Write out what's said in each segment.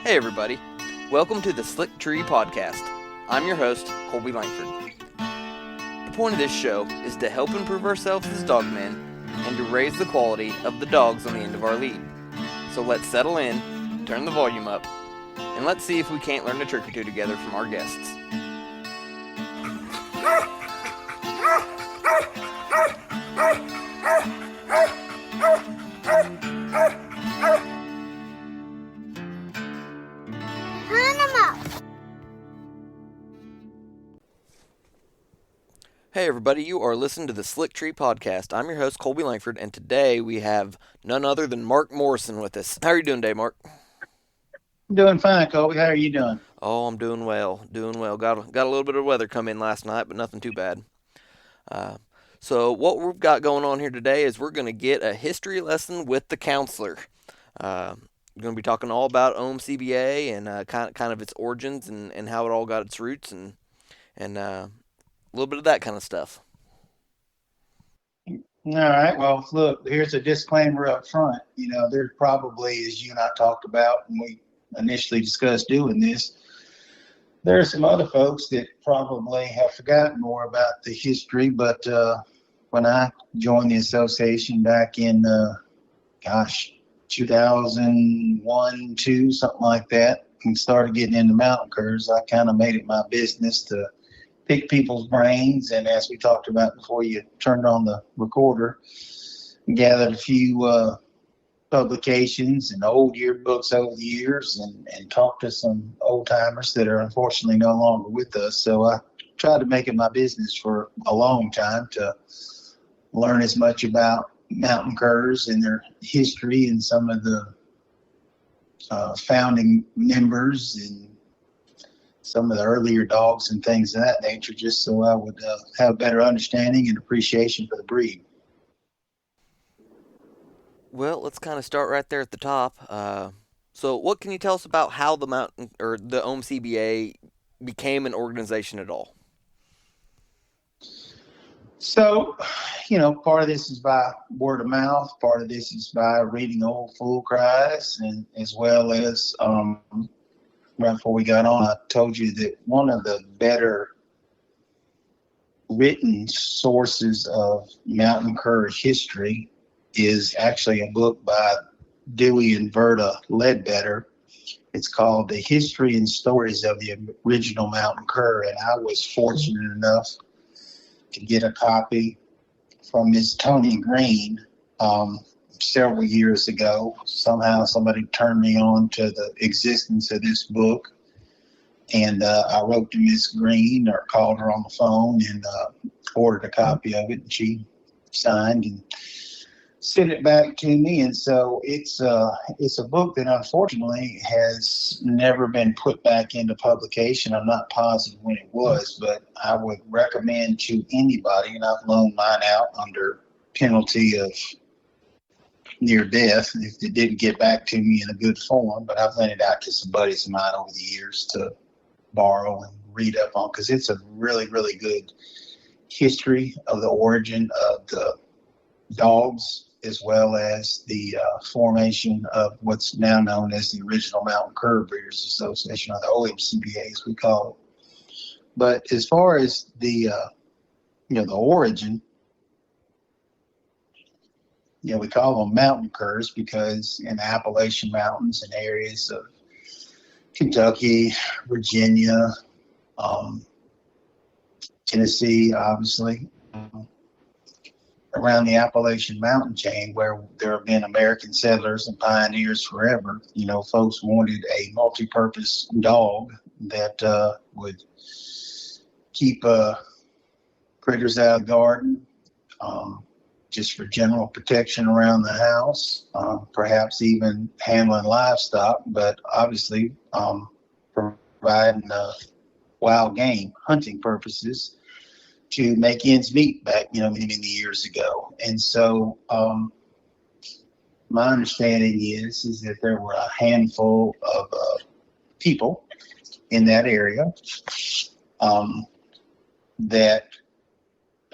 Hey everybody, welcome to the Slick Tree Podcast. I'm your host, Colby Langford. The point of this show is to help improve ourselves as dogmen and to raise the quality of the dogs on the end of our lead. So let's settle in, turn the volume up, and let's see if we can't learn a trick or two together from our guests. Hey everybody, you are listening to the Slick Tree Podcast. I'm your host, Colby Langford, and today we have none other than Mark Morrison with us. How are you doing today, Mark? I'm doing fine, Colby. How are you doing? Oh, I'm doing well, Got a little bit of weather come in last night, but nothing too bad. So what we've got going on here today is we're going to get a history lesson with the counselor. We're going to be talking all about OMCBA and kind of its origins and how it all got its roots and a little bit of that kind of stuff. All right. Well, look, here's a disclaimer up front. There's probably, as you and I talked about when we initially discussed doing this, there are some other folks that probably have forgotten more about the history. But when I joined the association back in, 2001, 2, something like that, and started getting into mountain curs, I kind of made it my business to pick people's brains, and as we talked about before you turned on the recorder, gathered a few publications and old yearbooks over the years and talked to some old timers that are unfortunately no longer with us. So I tried to make it my business for a long time to learn as much about mountain curs and their history and some of the founding members and some of the earlier dogs and things of that nature, just so I would have better understanding and appreciation for the breed. Well, let's kind of start right there at the top. So what can you tell us about how the OMCBA became an organization at all? So, part of this is by word of mouth, part of this is by reading old fool cries, and as well as right before we got on, I told you that one of the better written sources of mountain cur history is actually a book by Dewey and Verda Ledbetter. It's called The History and Stories of the Original Mountain Cur, and I was fortunate enough to get a copy from Miss Tony Green several years ago. Somehow somebody turned me on to the existence of this book, and I wrote to Miss Green or called her on the phone and ordered a copy of it, and she signed and sent it back to me. And so it's a book that unfortunately has never been put back into publication. I'm not positive when it was, but I would recommend to anybody, and I've loaned mine out under penalty of near death if it didn't get back to me in a good form, but I've lent it out to some buddies of mine over the years to borrow and read up on, because it's a really, really good history of the origin of the dogs, as well as the formation of what's now known as the Original Mountain Cur Breeders Association, or the OMCBA as we call it. But as far as the origin, we call them mountain curs because in the Appalachian Mountains and areas of Kentucky, Virginia, Tennessee, obviously, around the Appalachian Mountain chain, where there have been American settlers and pioneers forever, folks wanted a multi-purpose dog that would keep critters out of the garden, just for general protection around the house, perhaps even handling livestock, but obviously providing wild game hunting purposes to make ends meet back, many, many years ago. And so my understanding is that there were a handful of people in that area that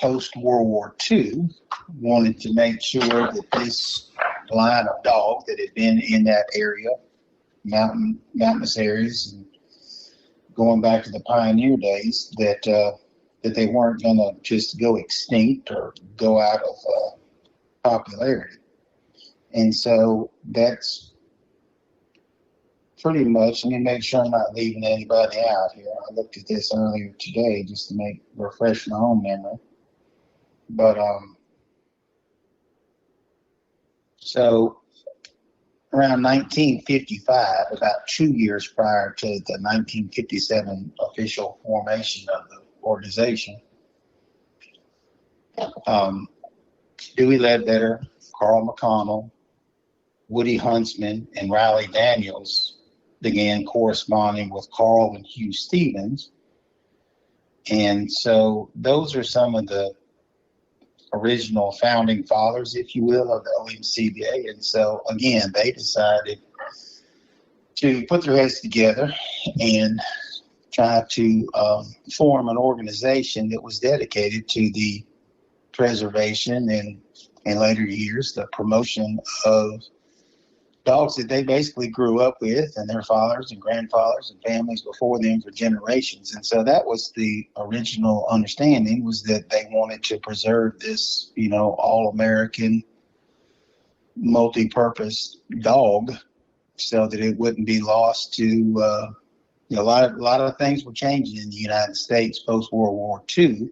post-World War II wanted to make sure that this line of dog that had been in that area, mountainous areas, and going back to the pioneer days, that they weren't going to just go extinct or go out of popularity. And so that's pretty much. Let me make sure I'm not leaving anybody out here. I looked at this earlier today just to refresh my own memory. But so around 1955, about 2 years prior to the 1957 official formation of the organization, Dewey Ledbetter, Carl McConnell, Woody Huntsman, and Riley Daniels began corresponding with Carl and Hugh Stevens. And so those are some of the original founding fathers, if you will, of the OMCBA. And so, again, they decided to put their heads together and try to form an organization that was dedicated to the preservation and, in later years, the promotion of dogs that they basically grew up with, and their fathers and grandfathers and families before them for generations. And so that was the original understanding, was that they wanted to preserve this, all-American multi-purpose dog so that it wouldn't be lost to, a lot of things were changing in the United States post-World War II.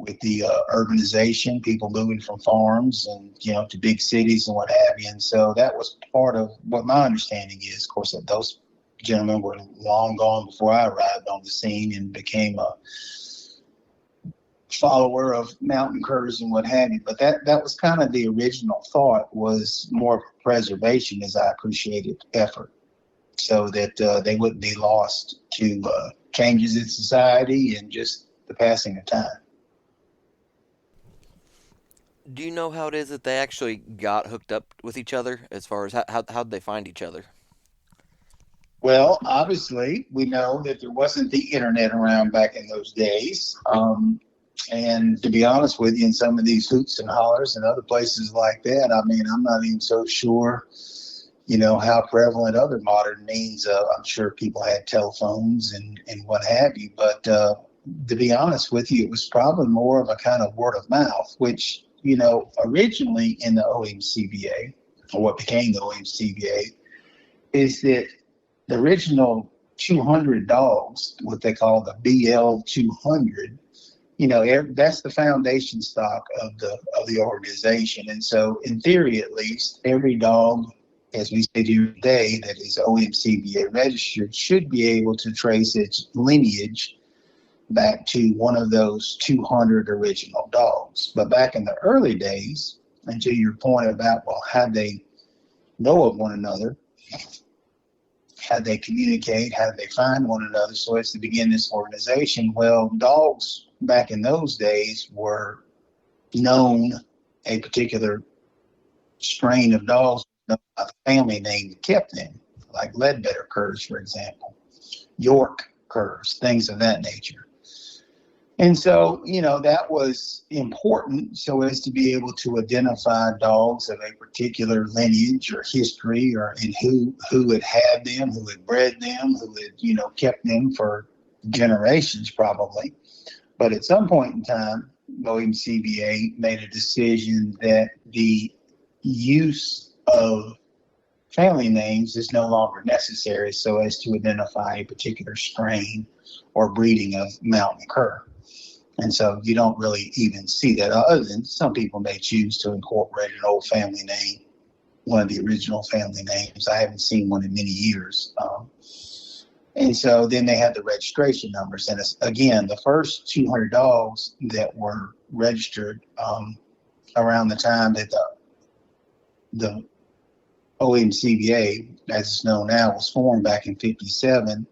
With the urbanization, people moving from farms and, to big cities and what have you. And so that was part of what my understanding is. Of course, that those gentlemen were long gone before I arrived on the scene and became a follower of mountain curs and what have you. But that was kind of the original thought, was more preservation, as I appreciated effort, so that they wouldn't be lost to changes in society and just the passing of time. Do you know how it is that they actually got hooked up with each other? As far as how'd they find each other? Well, obviously, we know that there wasn't the internet around back in those days. And to be honest with you, in some of these hoots and hollers and other places like that, I mean, I'm not even so sure, how prevalent other modern means. I'm sure people had telephones and what have you. But to be honest with you, it was probably more of a kind of word of mouth, which, originally in the OMCBA, or what became the OMCBA, is that the original 200 dogs, what they call the BL 200, that's the foundation stock of the organization. And so, in theory, at least, every dog, as we sit here today, that is OMCBA registered, should be able to trace its lineage back to one of those 200 original dogs. But back in the early days, and to your point about, well, how they know of one another, how they communicate, how they find one another so as to begin this organization, well, dogs back in those days were known, a particular strain of dogs known by the family name that kept them, like Ledbetter curs, for example, York curs, things of that nature. And so, that was important so as to be able to identify dogs of a particular lineage or history, and who had them, who had bred them, who had, kept them for generations probably. But at some point in time, OMCBA made a decision that the use of family names is no longer necessary so as to identify a particular strain or breeding of mountain cur. And so you don't really even see that, other than some people may choose to incorporate an old family name, one of the original family names. I haven't seen one in many years. And so then they had the registration numbers. And again, the first 200 dogs that were registered around the time that the OMCBA, as it's known now, was formed back in 57.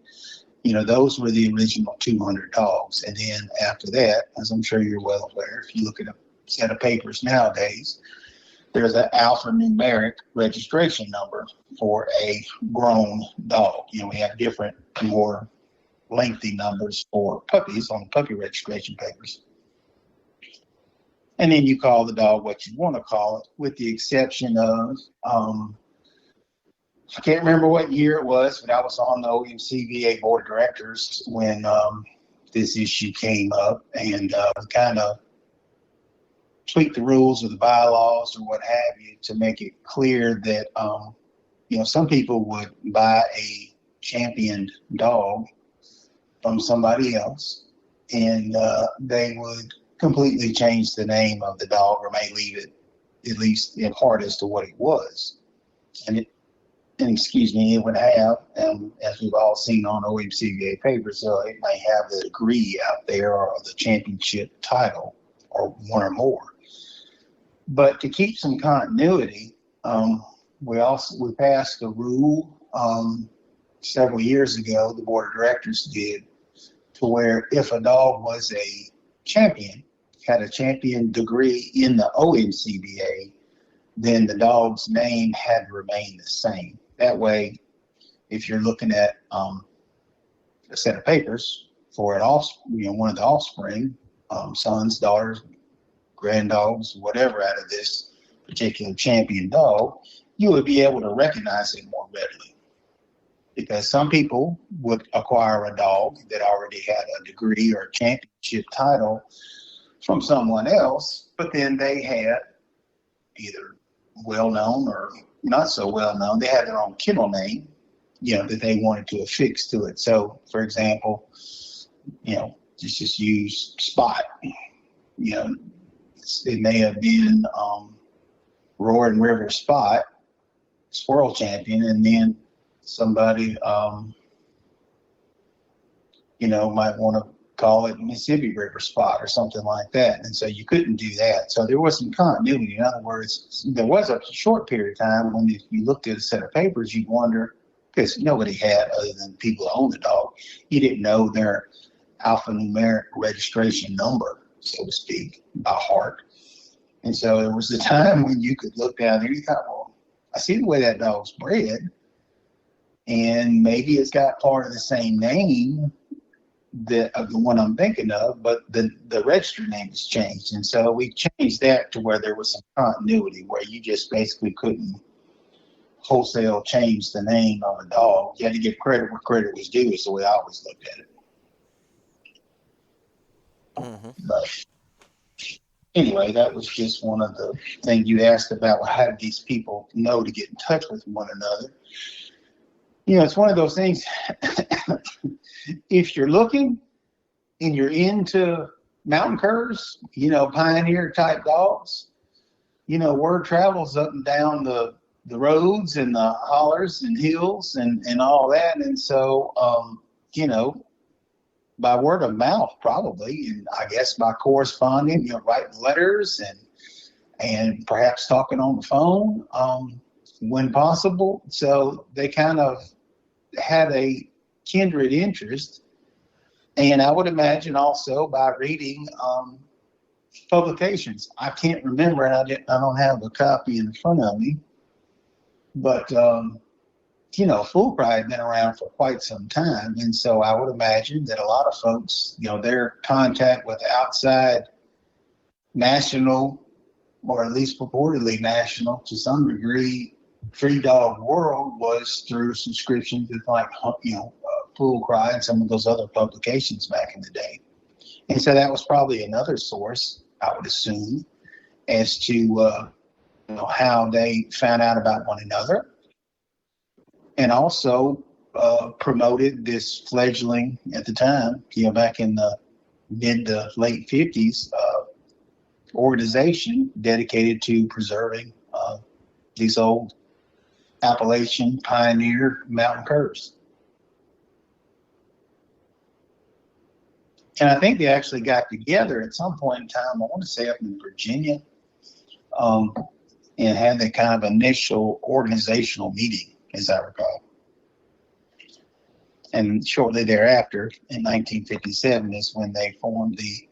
Those were the original 200 dogs. And then after that, as I'm sure you're well aware, if you look at a set of papers nowadays, there's an alphanumeric registration number for a grown dog. We have different, more lengthy numbers for puppies on the puppy registration papers. And then you call the dog what you want to call it, with the exception of I can't remember what year it was, but I was on the OMCBA board of directors when this issue came up, and kind of tweak the rules or the bylaws or what have you to make it clear that some people would buy a championed dog from somebody else, and they would completely change the name of the dog or may leave it at least in part as to what it was. And it would have, as we've all seen on OMCBA papers, it may have the degree out there or the championship title or one or more. But to keep some continuity, we passed a rule several years ago. The board of directors did, to where if a dog was a champion, had a champion degree in the OMCBA, then the dog's name had to remain the same. That way, if you're looking at a set of papers for one of the offspring, sons, daughters, granddogs, whatever, out of this particular champion dog, you would be able to recognize it more readily. Because some people would acquire a dog that already had a degree or a championship title from someone else, but then they had either well-known or not so well-known, they had their own kennel name, that they wanted to affix to it. So, for example, just use Spot. It may have been Roaring River Spot, squirrel champion, and then somebody, might want to call it Mississippi River Spot or something like that. And so you couldn't do that. So there was some continuity. In other words, there was a short period of time when if you looked at a set of papers, you'd wonder, because nobody had, other than people who owned the dog, you didn't know their alphanumeric registration number, so to speak, by heart. And so there was a time when you could look down there and you thought, well, I see the way that dog's bred, and maybe it's got part of the same name of the one I'm thinking of, but the register name has changed. And so we changed that to where there was some continuity, where you just basically couldn't wholesale change the name of a dog. You had to give credit where credit was due, is the way I always looked at it. Mm-hmm. But anyway, that was just one of the things you asked about. How did these people know to get in touch with one another? It's one of those things. If you're looking and you're into mountain curs, pioneer type dogs, word travels up and down the roads and the hollers and hills and all that. And so, by word of mouth, probably, and I guess by corresponding, writing letters and perhaps talking on the phone when possible. So they kind of had a kindred interest. And I would imagine also by reading publications. I can't remember, and I don't have a copy in front of me, but Fulbright had been around for quite some time, and so I would imagine that a lot of folks, their contact with outside national, or at least purportedly national to some degree, free dog world was through subscriptions with Full Cry and some of those other publications back in the day. And so that was probably another source, I would assume, as to how they found out about one another, and also promoted this fledgling at the time, back in the mid to late 50s, organization dedicated to preserving these old Appalachian pioneer mountain curs. And I think they actually got together at some point in time, I want to say up in Virginia, and had that kind of initial organizational meeting, as I recall. And shortly thereafter, in 1957, is when they formed it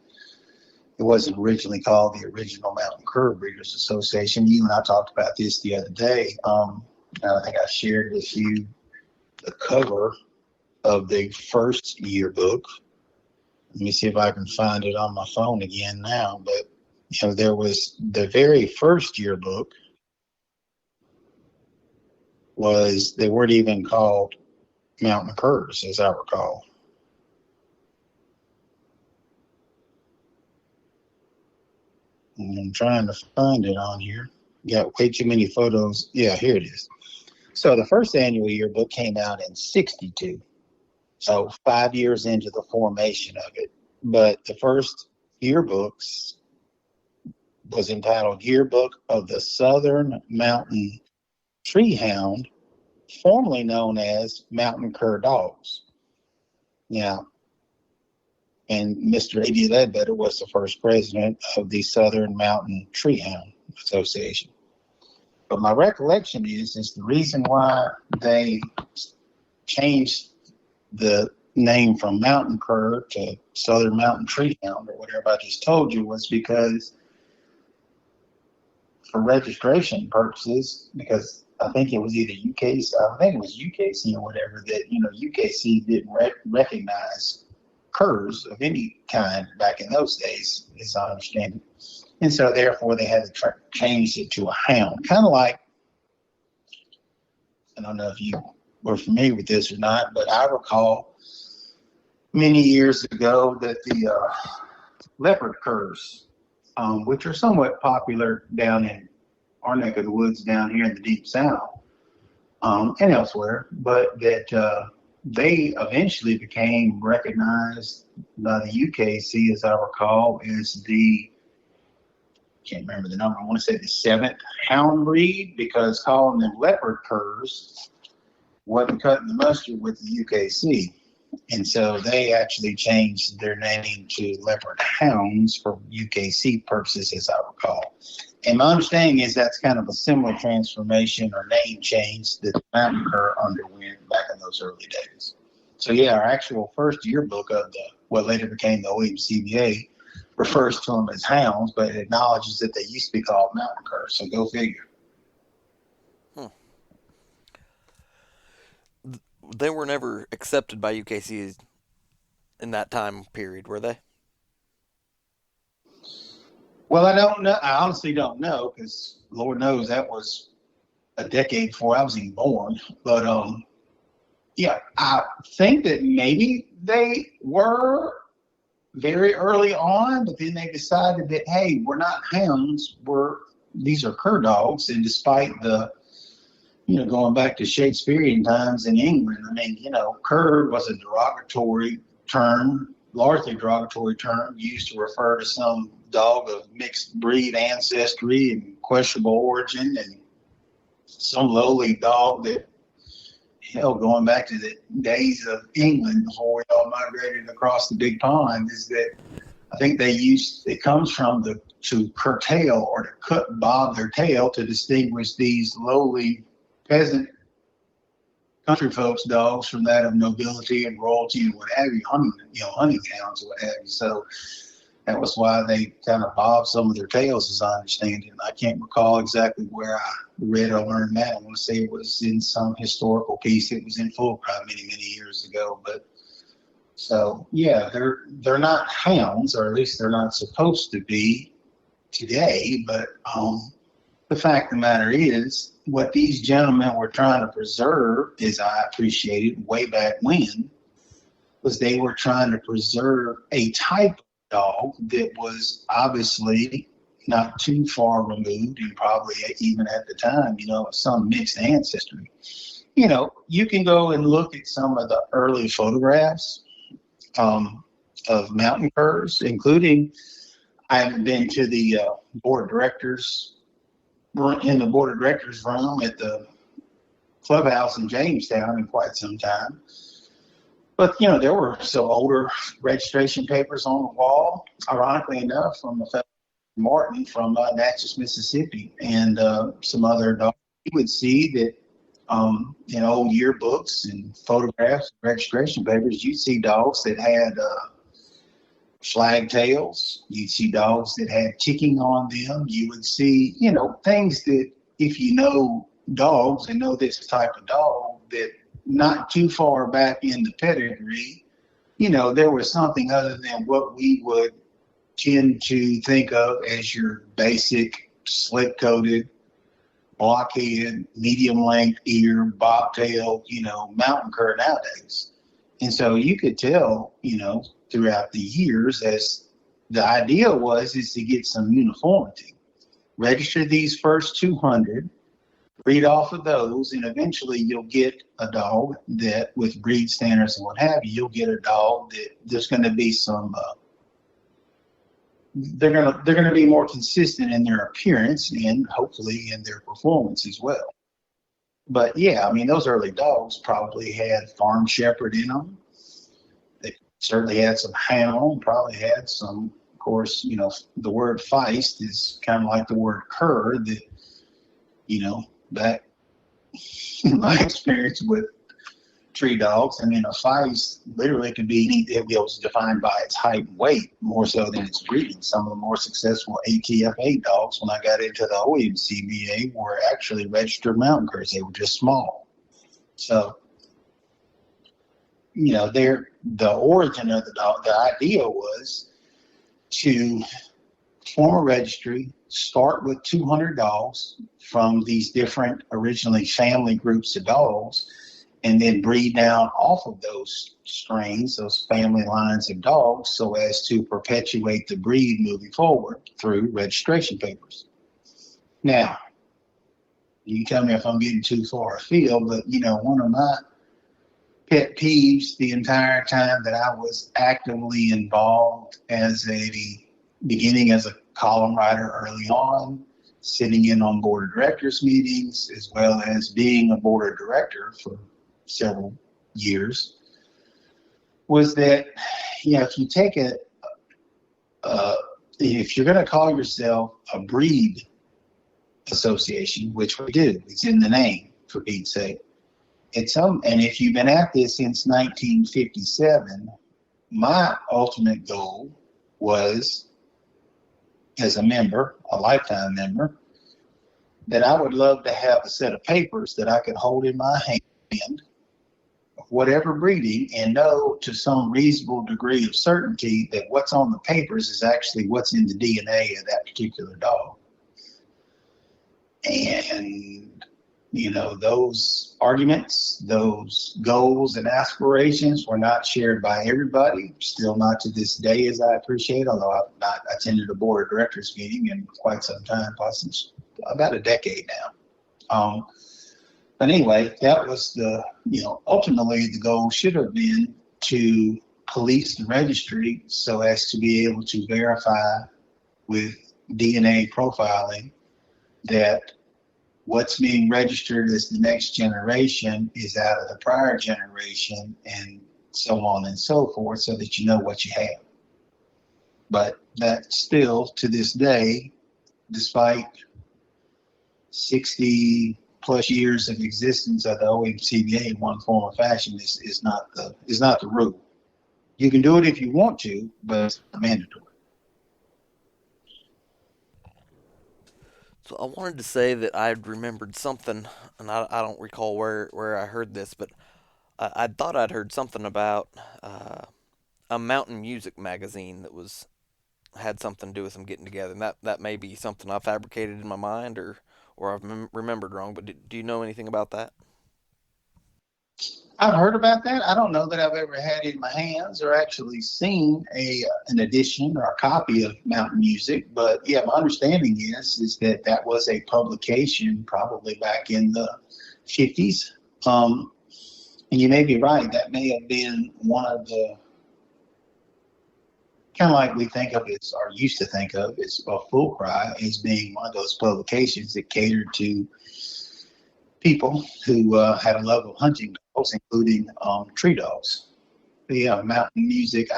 wasn't originally called the Original Mountain Cur Breeders Association. You and I talked about this the other day. I think I shared with you the cover of the first yearbook. Let me see if I can find it on my phone again now. But there was the very first yearbook. was they weren't even called mountain curs, as I recall. And I'm trying to find it on here. Got way too many photos. Yeah, here it is. So the first annual yearbook came out in 62. So 5 years into the formation of it. But the first yearbooks was entitled Yearbook of the Southern Mountain Treehound, formerly known as Mountain Cur Dogs. Now, and Mr. A.D. Ledbetter was the first president of the Southern Mountain Treehound Association. But my recollection is the reason why they changed the name from Mountain Cur to Southern Mountain Treehound or whatever I just told you was because for registration purposes, because I think it was either UKC, I think it was UKC or whatever, that, UKC didn't recognize curs of any kind back in those days, as I understand it. And so therefore they had to change it to a hound. Kind of like, I don't know if you were familiar with this or not, but I recall many years ago that the leopard curs, which are somewhat popular down in our neck of the woods down here in the Deep South, and elsewhere, but that they eventually became recognized by the UKC, as I recall, as the, can't remember the number, I want to say the seventh hound breed, because calling them leopard curs wasn't cutting the mustard with the UKC. And so they actually changed their name to leopard hounds for UKC purposes, as I recall. And my understanding is that's kind of a similar transformation or name change that the mountain cur underwent back in those early days. So yeah, our actual first yearbook of what later became the OMCBA refers to them as hounds, but it acknowledges that they used to be called mountain curs. So go figure. Hmm. They were never accepted by UKC in that time period, were they? Well, I don't know. I honestly don't know because Lord knows that was a decade before I was even born. But yeah, I think that maybe they were very early on, but then they decided that, hey, we're not hounds, these are cur dogs. And despite the, going back to Shakespearean times in England, I mean, cur was a derogatory term, largely derogatory term used to refer to some dog of mixed breed ancestry and questionable origin, and some lowly dog that, going back to the days of England before we all migrated across the big pond, is that I think it comes from to curtail or to cut bob their tail to distinguish these lowly peasant country folks' dogs from that of nobility and royalty and what have you, hunting hounds and what have you. So that was why they kind of bobbed some of their tails, as I understand it. And I can't recall exactly where I read or learned that. I want to say it was in some historical piece. It was in Fulbright many, many years ago. But so yeah, they're not hounds, or at least they're not supposed to be today. But the fact of the matter is, what these gentlemen were trying to preserve, as I appreciated way back when, was they were trying to preserve a type of dog that was obviously not too far removed, and probably even at the time, some mixed ancestry. You can go and look at some of the early photographs of mountain curs, including, I haven't been to the board of directors in the board of directors room at the clubhouse in Jamestown in quite some time. But, there were some older registration papers on the wall, ironically enough, from a fellow Martin from Natchez, Mississippi, and some other dogs. You would see that in old yearbooks and photographs, registration papers, you'd see dogs that had flag tails. You'd see dogs that had ticking on them. You would see, things that, if you know dogs and know this type of dog, that not too far back in the pedigree, there was something other than what we would tend to think of as your basic slick-coated blockhead, medium length ear, bobtail, mountain cur nowadays. And so you could tell, throughout the years, as the idea was, is to get some uniformity. Register these first 200, breed off of those, and eventually you'll get a dog that, with breed standards and what have you, you'll get a dog that there's going to be some. They're gonna be more consistent in their appearance and hopefully in their performance as well. But yeah, I mean, those early dogs probably had farm shepherd in them. They certainly had some hound, probably had some. Of course, the word feist is kind of like the word cur. That back in my experience with tree dogs, I mean, a feist literally could be, it was defined by its height and weight more so than its breeding. Some of the more successful ATFA dogs, when I got into the OMCBA, were actually registered mountain curs. They were just small. So, the origin of the dog, the idea was to form a registry, start with 200 dogs from these different, originally family groups of dogs, and then breed down off of those strains, those family lines of dogs, so as to perpetuate the breed moving forward through registration papers. Now, you can tell me if I'm getting too far afield, but one of my pet peeves the entire time that I was actively involved beginning as a column writer early on, sitting in on board of directors meetings, as well as being a board of director for several years, was that if you take if you're going to call yourself a breed association, which we do, it's in the name, for Pete's sake, and if you've been at this since 1957, my ultimate goal was, as a member, a lifetime member, that I would love to have a set of papers that I could hold in my hand, whatever breeding, and know to some reasonable degree of certainty that what's on the papers is actually what's in the DNA of that particular dog. And, those arguments, those goals and aspirations were not shared by everybody, still not to this day, as I appreciate, although I've not attended a board of directors meeting in quite some time, possibly about a decade now. But anyway, that was ultimately the goal should have been to police the registry so as to be able to verify with DNA profiling that what's being registered as the next generation is out of the prior generation, and so on and so forth, so that you know what you have. But that still, to this day, despite 60 plus years of existence of the OMCBA in one form or fashion, is not the rule. You can do it if you want to, but it's mandatory. So I wanted to say that I'd remembered something, and I don't recall where I heard this, but I thought I'd heard something about a mountain music magazine that had something to do with them getting together. And that may be something I fabricated in my mind, or I've remembered wrong. But do you know anything about that? I've heard about that. I don't know that I've ever had it in my hands or actually seen an edition or a copy of Mountain Music. But yeah, my understanding is that was a publication probably back in the 50s. And you may be right. That may have been one of the, kind of like we think of as, or used to think of as, a Full Cry as being one of those publications that catered to people who had a love of hunting dogs, including tree dogs. But yeah, Mountain Music.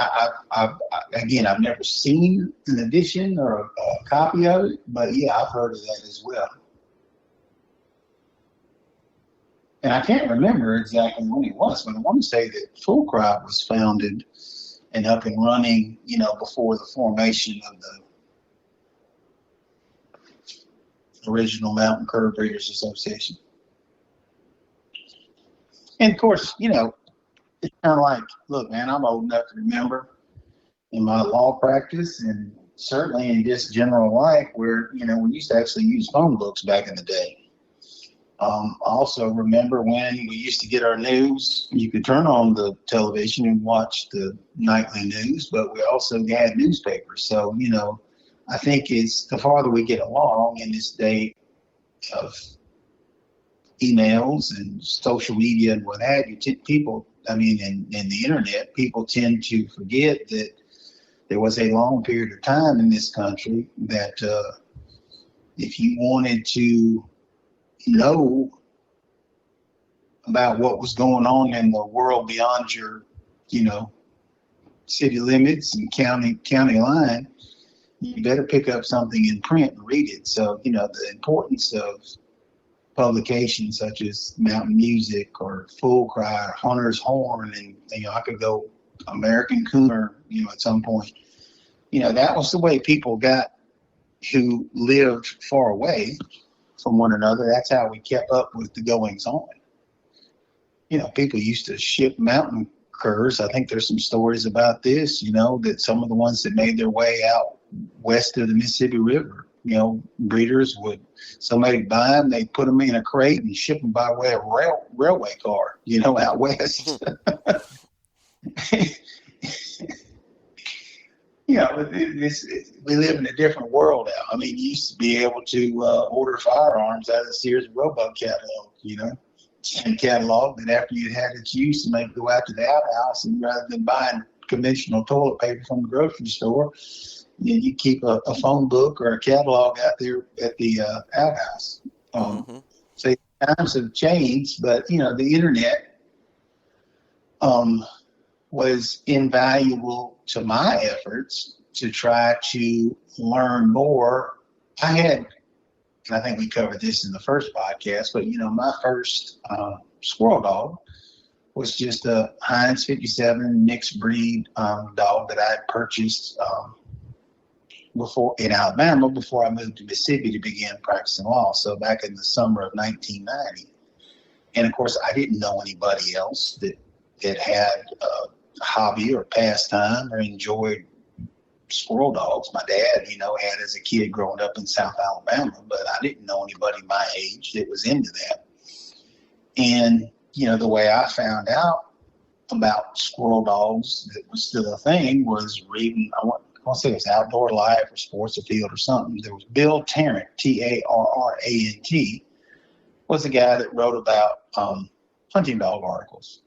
I've never seen an edition or a copy of it, but yeah, I've heard of that as well. And I can't remember exactly when it was, but I want to say that Full Cry was founded and up and running, before the formation of the original Mountain Cur Breeders Association. And of course, it's kind of like, look, man, I'm old enough to remember in my law practice and certainly in just general life where, we used to actually use phone books back in the day. Also, remember when we used to get our news? You could turn on the television and watch the nightly news, but we also had newspapers. So, I think it's the farther we get along in this day of emails and social media and what have you, people, and the internet, people tend to forget that there was a long period of time in this country that if you wanted to know about what was going on in the world beyond your, you know, city limits and county line, you better pick up something in print and read it. So, the importance of publications such as Mountain Music or Full Cry or Hunter's Horn, and I could go American Cooner, at some point. That was the way people got who lived far away from one another. That's how we kept up with the goings on. People used to ship mountain curs. I think there's some stories about this, that some of the ones that made their way out west of the Mississippi River, breeders would, somebody buy them, they put them in a crate and ship them by way of railway car, out west. We live in a different world now. I mean, you used to be able to order firearms out of the Sears and Roebuck catalog, and catalog that after you had its use, you might go out to the outhouse, and rather than buying conventional toilet paper from the grocery store, you keep a phone book or a catalog out there at the outhouse. So times have changed, but the internet was invaluable to my efforts to try to learn more. And I think we covered this in the first podcast, but my first squirrel dog was just a Heinz 57 mixed breed dog that I had purchased before in Alabama before I moved to Mississippi to begin practicing law. So back in the summer of 1990, and of course I didn't know anybody else that had a hobby or pastime or enjoyed squirrel dogs. My dad, had as a kid growing up in South Alabama, but I didn't know anybody my age that was into that. And, the way I found out about squirrel dogs that was still a thing was reading, I want to say it was Outdoor Life or Sports Afield or something. There was Bill Tarrant, Tarrant, was a guy that wrote about hunting dog articles.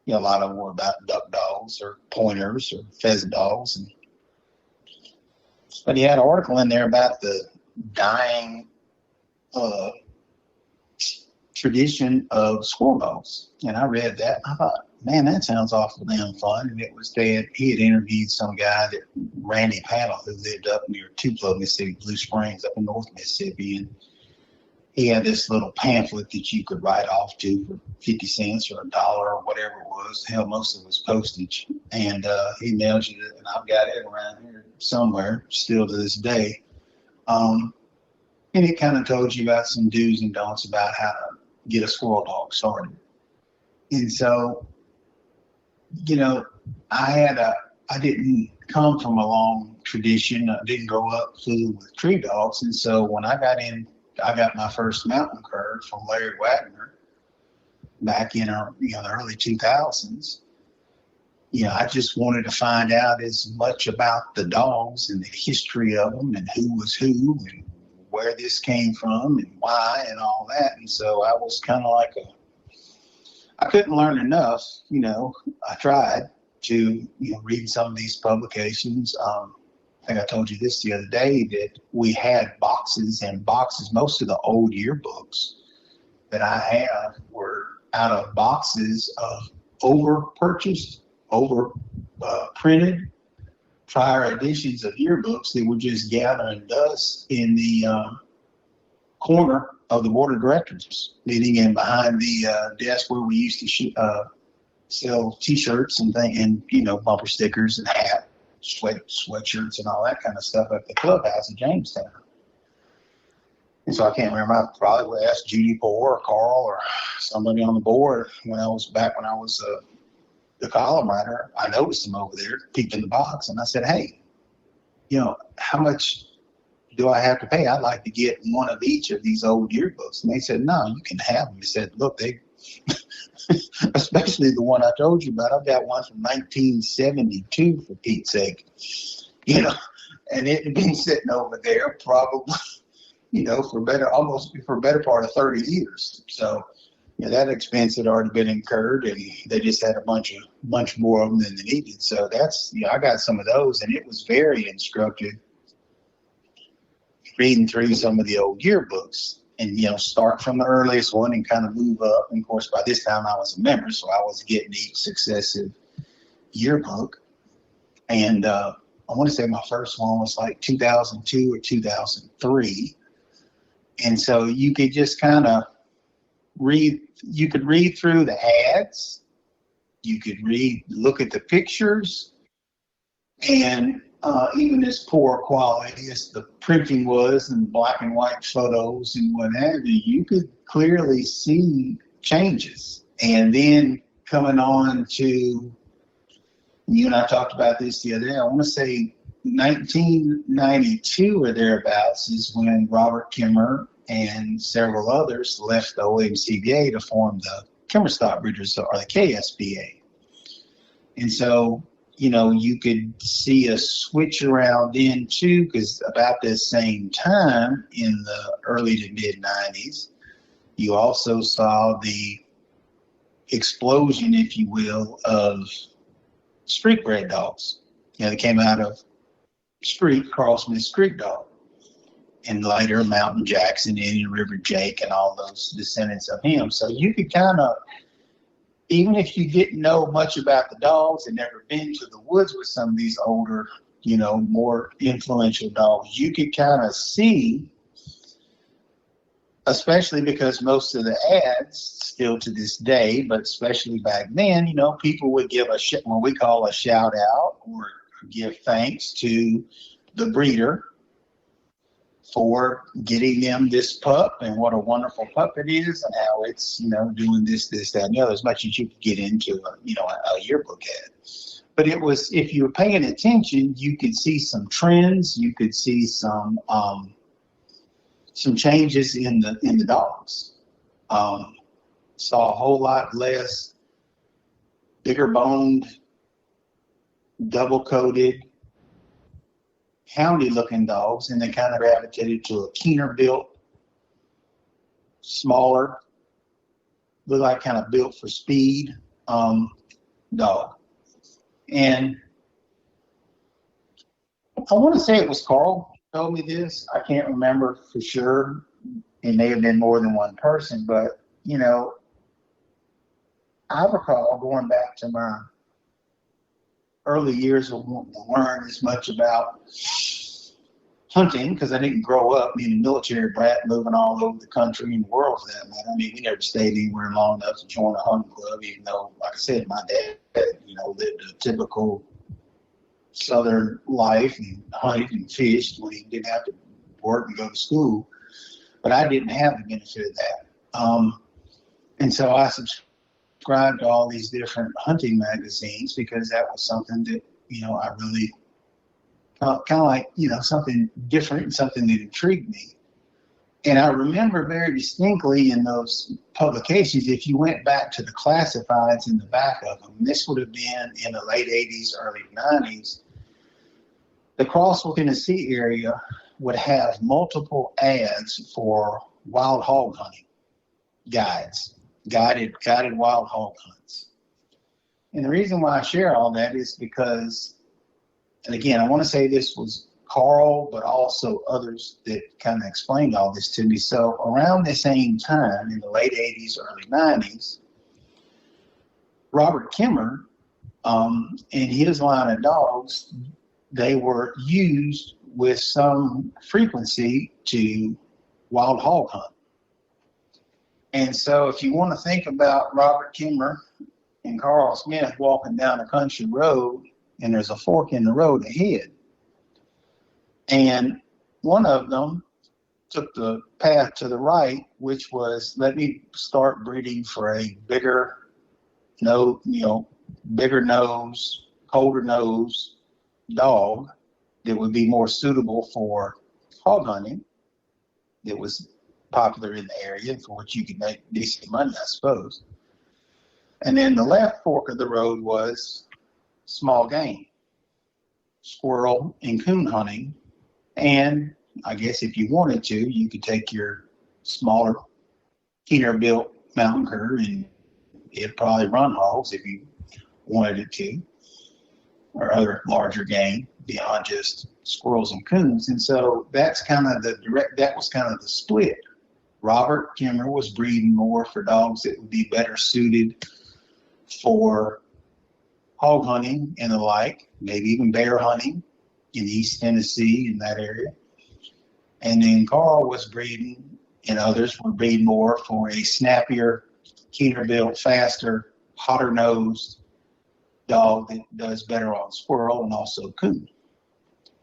A lot of them were about duck dogs or pointers or pheasant dogs. But he had an article in there about the dying tradition of squirrel dogs. And I read that. I thought, man, that sounds awful damn fun. And it was he had interviewed some guy, Randy Panel, who lived up near Tupelo, Mississippi, Blue Springs, up in North Mississippi. And he had this little pamphlet that you could write off to for 50 cents or $1 or whatever it was. Hell, most of it was postage. And he mailed you it, and I've got it around here somewhere still to this day. And it kind of told you about some do's and don'ts about how to get a squirrel dog started. And so, I didn't come from a long tradition. I didn't grow up fooling with tree dogs. And so when I got my first mountain cur from Larry Wagner back in the early 2000s. I just wanted to find out as much about the dogs and the history of them and who was who and where this came from and why and all that. And so I was kind of like I couldn't learn enough. I tried to read some of these publications. I think I told you this the other day that we had boxes and boxes. Most of the old yearbooks that I have were out of boxes of printed prior editions of yearbooks that were just gathering dust in the corner of the board of directors meeting and behind the desk where we used to sell T-shirts and bumper stickers and hats. Sweatshirts and all that kind of stuff at the clubhouse in Jamestown. And so I can't remember, I probably would ask Judy Poor or Carl or somebody on the board when I was the column writer. I noticed them over there, peeked in the box, and I said, hey, how much do I have to pay? I'd like to get one of each of these old yearbooks. And they said, no, you can have them. He said, look, they, especially the one I told you about, I've got one from 1972 for Pete's sake, you know, and it had been sitting over there probably, for a better part of 30 years. So, that expense had already been incurred, and they just had a bunch more of them than they needed. So that's, I got some of those, and it was very instructive reading through some of the old yearbooks and, start from the earliest one and kind of move up. And of course, by this time I was a member, so I was getting each successive yearbook. And I want to say my first one was like 2002 or 2003. And so you could just kind of read through the ads. You could look at the pictures, and even as poor quality as the printing was and black and white photos and what have you, you could clearly see changes. And then coming on to, you and I talked about this the other day, I want to say 1992 or thereabouts is when Robert Kimmer and several others left the OMCBA to form the Kimmer Stockbridgers, or the KSBA. And so, you could see a switch around then too, because about this same time in the early to mid 90s, you also saw the explosion, if you will, of street bred dogs. They came out of Carl Smith's Creek Dog, and later Mountain Jackson, Indian River Jake, and all those descendants of him. So you could kind of, even if you didn't know much about the dogs and never been to the woods with some of these older, more influential dogs, you could kind of see, especially because most of the ads still to this day, but especially back then, people would give what we call a shout out or give thanks to the breeder for getting them this pup and what a wonderful pup it is and how it's, doing this, that, and the other, as much as you could get into a yearbook ad. But it was, if you were paying attention, you could see some trends, you could see some changes in the dogs. Saw a whole lot less bigger boned, double coated, houndy looking dogs, and they kind of gravitated to a keener built, smaller, look like kind of built for speed dog. And I want to say it was Carl who told me this. I can't remember for sure. It may have been more than one person, but I recall going back to my early years of wanting to learn as much about hunting, because I didn't grow up being a military brat moving all over the country and the world for that matter. I mean, we never stayed anywhere long enough to join a hunting club, even though, like I said, my dad, lived a typical Southern life and hunted and fished when he didn't have to work and go to school. But I didn't have the benefit of that. And so I subscribed to all these different hunting magazines because that was something that, I really kind of like, something different and something that intrigued me. And I remember very distinctly in those publications, if you went back to the classifieds in the back of them, this would have been in the late 80s, early 90s, the Crossville, Tennessee area would have multiple ads for wild hog hunting guides, guided wild hog hunts. And the reason why I share all that is because, and again, I want to say this was Carl, but also others that kind of explained all this to me. So around the same time, in the late 80s, early 90s, Robert Kimmer and his line of dogs, they were used with some frequency to wild hog hunt. And so if you want to think about Robert Kimmer and Carl Smith walking down a country road, and there's a fork in the road ahead, and one of them took the path to the right, which was, let me start breeding for a bigger nose, colder nose dog that would be more suitable for hog hunting that was popular in the area, for which you could make decent money, I suppose. And then the left fork of the road was small game, squirrel and coon hunting. And I guess if you wanted to, you could take your smaller, keener built mountain cur and it'd probably run hogs if you wanted it to, or other larger game beyond just squirrels and coons. And so that was kind of the split. Robert Kimmer was breeding more for dogs that would be better suited for hog hunting and the like, maybe even bear hunting in East Tennessee in that area. And then Carl was breeding, and others were breeding more for a snappier, keener built, faster, hotter nosed dog that does better on squirrel and also coon.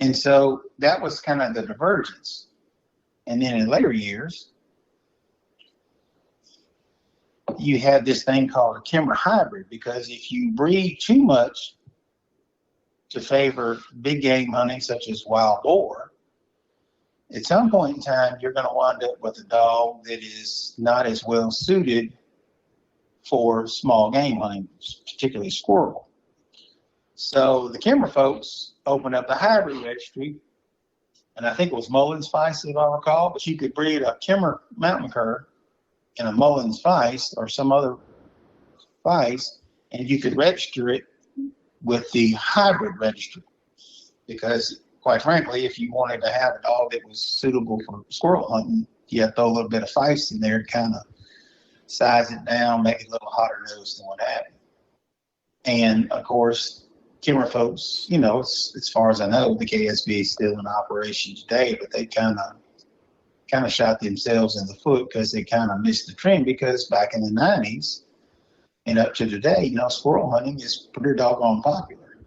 And so that was kind of the divergence. And then in later years, you had this thing called a Kimmer hybrid, because if you breed too much to favor big game hunting, such as wild boar, at some point in time, you're going to wind up with a dog that is not as well suited for small game hunting, particularly squirrel. So the Kimmer folks opened up the hybrid registry, and I think it was Mullins Feist, if I recall, but you could breed a Kimmer mountain cur and a Mullins Feist or some other Feist, and you could register it with the hybrid registry. Because, quite frankly, if you wanted to have a dog that was suitable for squirrel hunting, you have to throw a little bit of Feist in there to kind of size it down, make it a little hotter nosed and what have you. And, of course, Kimmer folks, you know, as far as I know, the KSB is still in operation today, but they kind of shot themselves in the foot because they kind of missed the trend, because back in the 90s and up to today, you know, squirrel hunting is pretty doggone popular.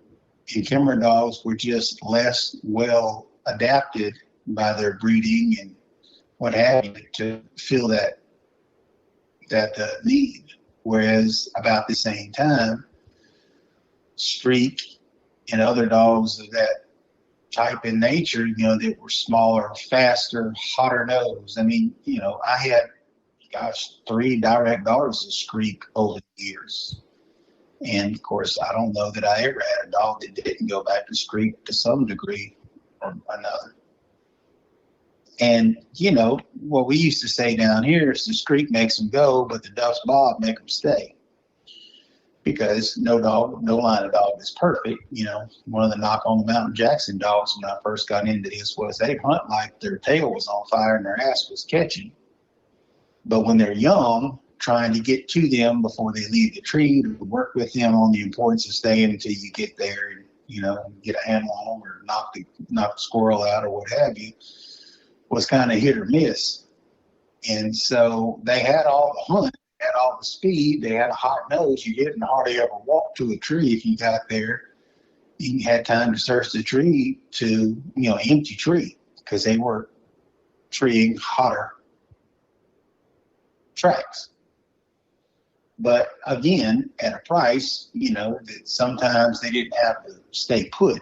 And Kimmer dogs were just less well adapted by their breeding and what have you to fill that need. Whereas about the same time, Streak and other dogs of that type in nature, you know, that were smaller, faster, hotter nosed. I mean, you know, I had, 3 direct daughters of Streak over the years. And of course, I don't know that I ever had a dog that didn't go back to Streak to some degree or another. And, you know, what we used to say down here is the Streak makes them go, but the Dust Bob make them stay. Because no line of dog is perfect. You know, one of the knock on the Mountain Jackson dogs when I first got into this was they hunt like their tail was on fire and their ass was catching. But when they're young, trying to get to them before they leave the tree, to work with them on the importance of staying until you get there and, you know, get a handle on them or knock the squirrel out or what have you, was kind of hit or miss. And so they had all the hunt, had all the speed, they had a hot nose. You didn't hardly ever walk to a tree if you got there. You had time to search the tree to, you know, empty tree, because they were treeing hotter tracks. But again, at a price, you know, that sometimes they didn't have to stay put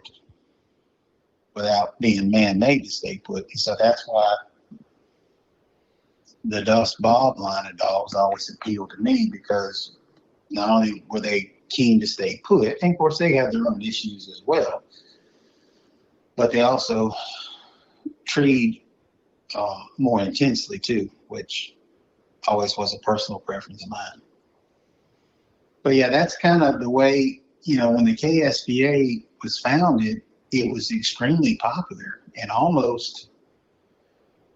without being man-made to stay put. And so that's why the Dust Bob line of dogs always appealed to me, because not only were they keen to stay put, and of course they have their own issues as well, but they also treed more intensely too, which always was a personal preference of mine. But yeah, that's kind of the way, you know, when the KSBA was founded, it was extremely popular, and almost,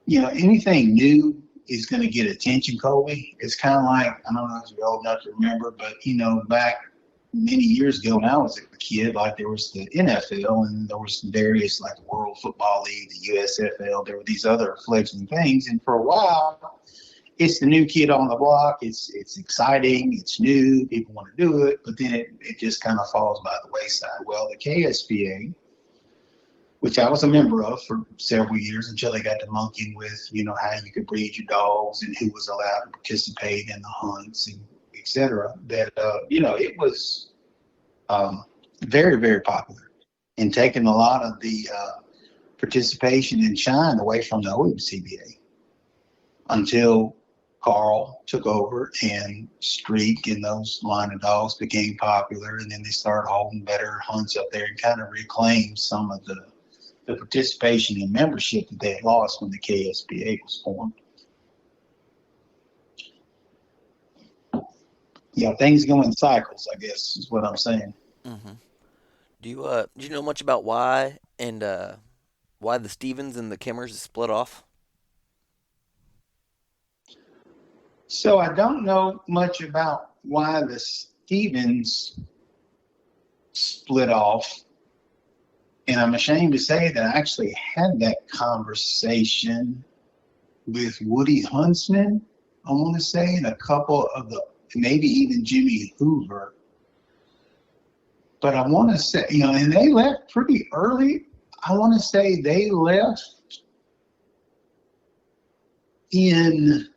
you know, anything new is going to get attention, Colby. It's kind of like, I don't know if you're old enough to remember, but, you know, back many years ago when I was a kid, like there was the NFL and there was various, like the World Football League, the USFL, there were these other fledgling things. And for a while, it's the new kid on the block. It's exciting. It's new. People want to do it. But then it just kind of falls by the wayside. Well, the KSBA, which I was a member of for several years until they got to monkeying with, you know, how you could breed your dogs and who was allowed to participate in the hunts and et cetera, that, you know, it was very, very popular and taking a lot of the participation and shine away from the OMCBA until Carl took over and Streak and those line of dogs became popular, and then they started holding better hunts up there and kind of reclaimed some of the participation and membership that they had lost when the KSBA was formed. Yeah, things go in cycles, I guess, is what I'm saying. Hmm. Do you know much about why and why the Stevens and the Kimmers split off? So I don't know much about why the Stevens split off. And I'm ashamed to say that I actually had that conversation with Woody Huntsman, I want to say, and a couple of maybe even Jimmy Hoover. But I want to say, and they left pretty early. I want to say they left in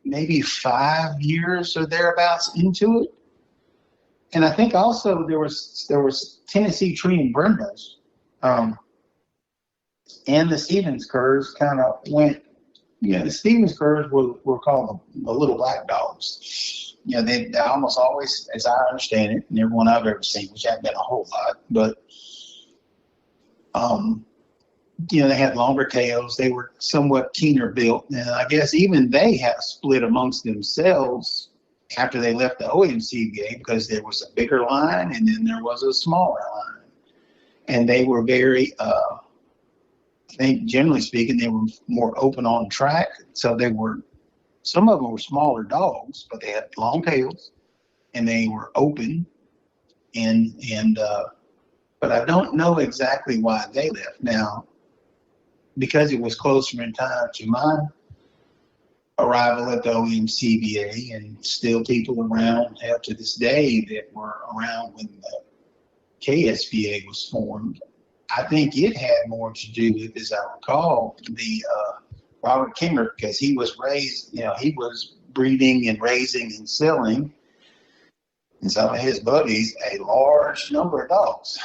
maybe 5 years or thereabouts into it. And I think also there was Tennessee Tree and Brenda's. And the Stevens Curs kind of went, the Stevens Curs were called the little black dogs. They almost always, as I understand it, and everyone I've ever seen, which hasn't been a whole lot, but, they had longer tails. They were somewhat keener built. And I guess even they have split amongst themselves after they left the OMCBA because there was a bigger line and then there was a smaller line. And they were very, I think generally speaking, they were more open on track. So some of them were smaller dogs, but they had long tails and they were open. But I don't know exactly why they left. Now, because it was closer in time to my arrival at the OMCBA, and still people around have to this day that were around when the KSBA was formed, I think it had more to do with, as I recall, the Robert Kimmer, because he was raised, he was breeding and raising and selling, and some of his buddies, a large number of dogs.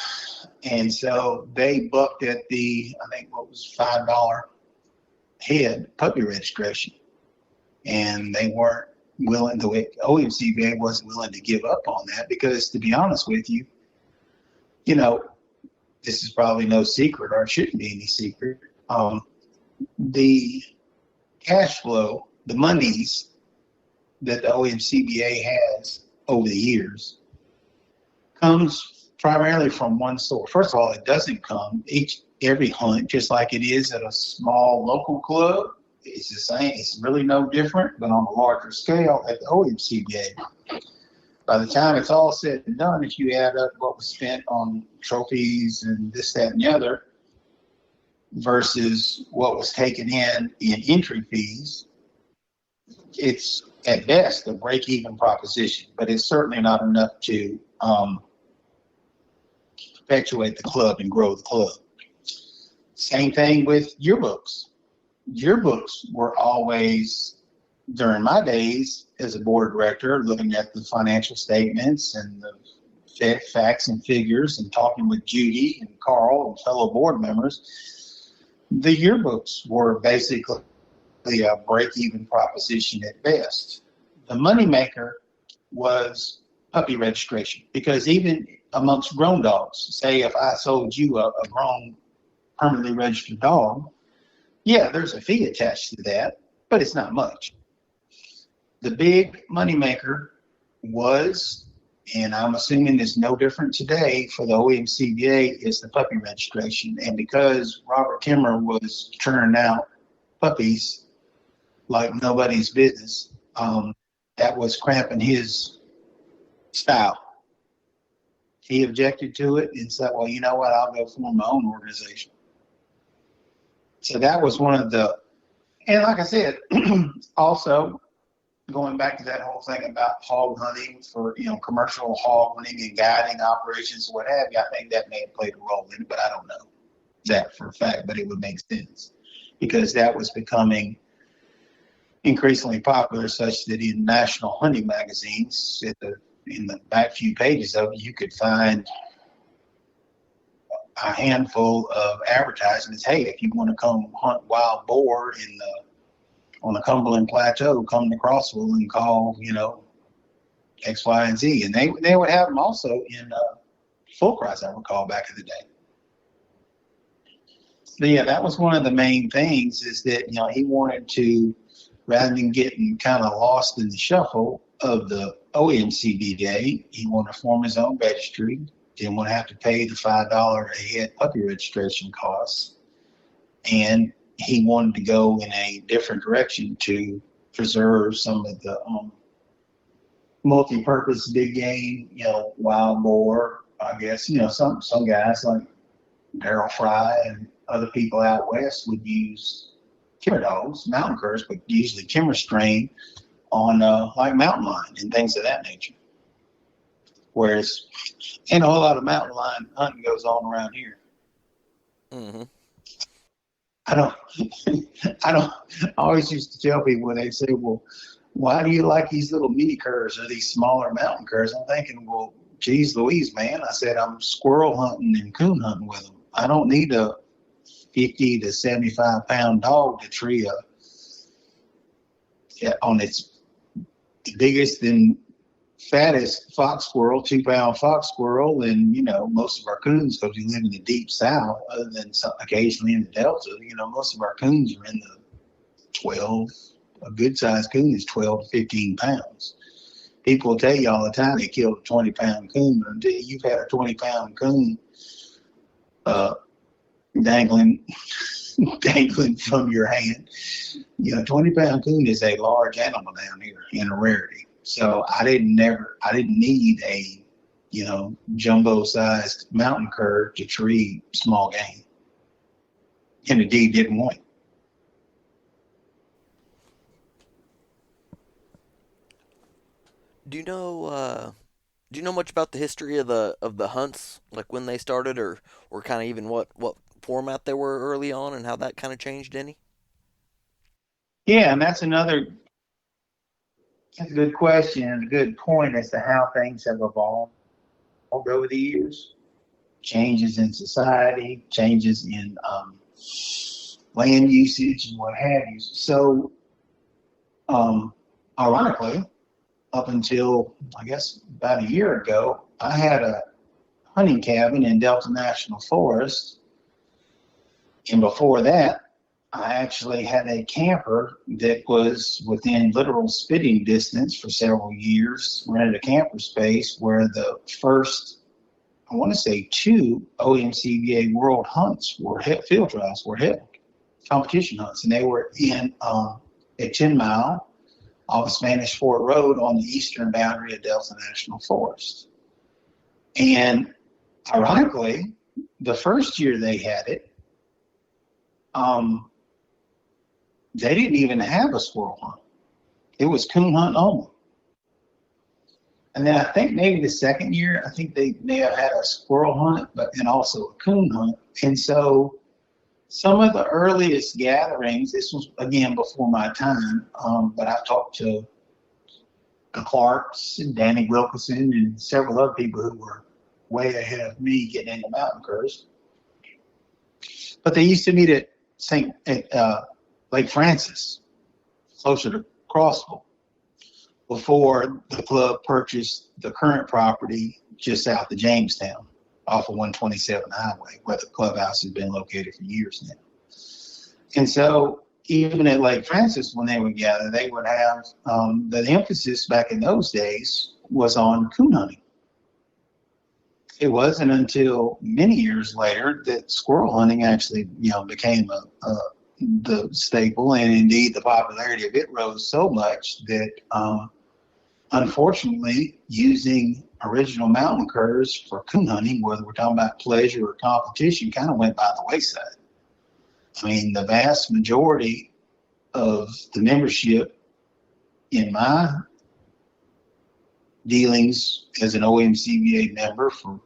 And so they bucked at I think what was $5 head puppy registration. And they weren't willing to, OMCBA wasn't willing to give up on that because, to be honest with you, this is probably no secret, or it shouldn't be any secret. The cash flow, the monies that the OMCBA has over the years comes primarily from one source. First of all, it doesn't come every hunt, just like it is at a small local club. It's the same. It's really no different, but on a larger scale at the OMCBA. By the time it's all said and done, if you add up what was spent on trophies and this, that, and the other versus what was taken in entry fees, it's at best a break-even proposition, but it's certainly not enough to perpetuate the club and grow the club. Same thing with yearbooks. Yearbooks were always, during my days as a board director, looking at the financial statements and the facts and figures and talking with Judy and Carl and fellow board members, the yearbooks were basically a break-even proposition at best. The moneymaker was puppy registration, because even amongst grown dogs, say if I sold you a grown permanently registered dog, yeah, there's a fee attached to that, but it's not much. The big moneymaker was, and I'm assuming it's no different today for the OMCBA, is the puppy registration. And because Robert Kimmer was churning out puppies like nobody's business, that was cramping his style. He objected to it and said, well, you know what, I'll go form my own organization. So that was one of the, and like I said, also going back to that whole thing about hog hunting for, commercial hog hunting and guiding operations, what have you, I think that may have played a role in it, but I don't know that for a fact, but it would make sense because that was becoming increasingly popular, such that in national hunting magazines, in the back few pages of it, you could find a handful of advertisements. Hey, if you want to come hunt wild boar on the Cumberland Plateau, come to Crossville and call, X, Y, and Z. And they would have them also in full price, I recall, back in the day. But yeah, that was one of the main things, is that, he wanted to, rather than getting kind of lost in the shuffle of the OMCBA, he wanted to form his own registry, didn't want to have to pay the $5 a head puppy registration costs. And he wanted to go in a different direction to preserve some of the multi-purpose big game, wild boar. I guess, some guys like Darrell Fry and other people out west would use timber dogs, mountain curs, but usually timber strain on like mountain lion and things of that nature. Whereas, ain't a whole lot of mountain lion hunting goes on around here. Mm-hmm. I don't, I always used to tell people when they say, well, why do you like these little mini curs or these smaller mountain curs? I'm thinking, well, geez Louise, man. I said, I'm squirrel hunting and coon hunting with them. I don't need a 50 to 75 pound dog to tree on its biggest and fattest fox squirrel, 2-pound fox squirrel. And, most of our coons, because we live in the deep south, other than occasionally in the Delta, most of our coons are in the 12. A good sized coon is 12 to 15 pounds. People will tell you all the time they killed a 20-pound coon, but until you've had a 20-pound coon dangling from your hand, 20-pound coon is a large animal down here and a rarity. So I didn't need a, jumbo-sized mountain cur to tree small game, and indeed didn't want it. Do you know? Do you know much about the history of the hunts, like when they started, or kind of even what format they were early on, and how that kind of changed any? Yeah, and that's a good question and a good point as to how things have evolved over the years. Changes in society, changes in land usage, and what have you. So, ironically, up until I guess about a year ago, I had a hunting cabin in Delta National Forest, and before that, I actually had a camper that was within literal spitting distance for several years. Rented a camper space where the first, I want to say, 2 OMCBA World Hunts field trials were held, competition hunts, and they were in at 10 Mile off Spanish Fort Road on the eastern boundary of Delta National Forest. And ironically, the first year they had it, they didn't even have a squirrel hunt. It was coon hunt only. And then I think maybe the second year, I think they may have had a squirrel hunt, and also a coon hunt. And so some of the earliest gatherings, this was again before my time, but I've talked to the Clarks and Danny Wilkinson and several other people who were way ahead of me getting into mountain curs. But they used to meet at Lake Francis, closer to Crossville, before the club purchased the current property just south of Jamestown off of 127 highway, where the clubhouse has been located for years now. And so even at Lake Francis, when they would gather, they would have the emphasis back in those days was on coon hunting. It wasn't until many years later that squirrel hunting actually, became the staple, and indeed the popularity of it rose so much that, unfortunately, using original mountain curs for coon hunting, whether we're talking about pleasure or competition, kind of went by the wayside. I mean, the vast majority of the membership in my dealings as an OMCBA member for,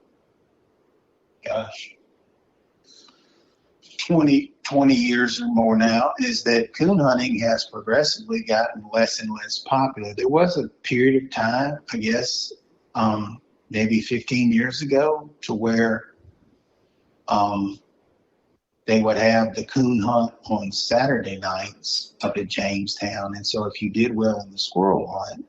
20 years or more now, is that coon hunting has progressively gotten less and less popular. There was a period of time, I guess, maybe 15 years ago, to where Um, they would have the coon hunt on Saturday nights up at Jamestown. And so if you did well in the squirrel hunt,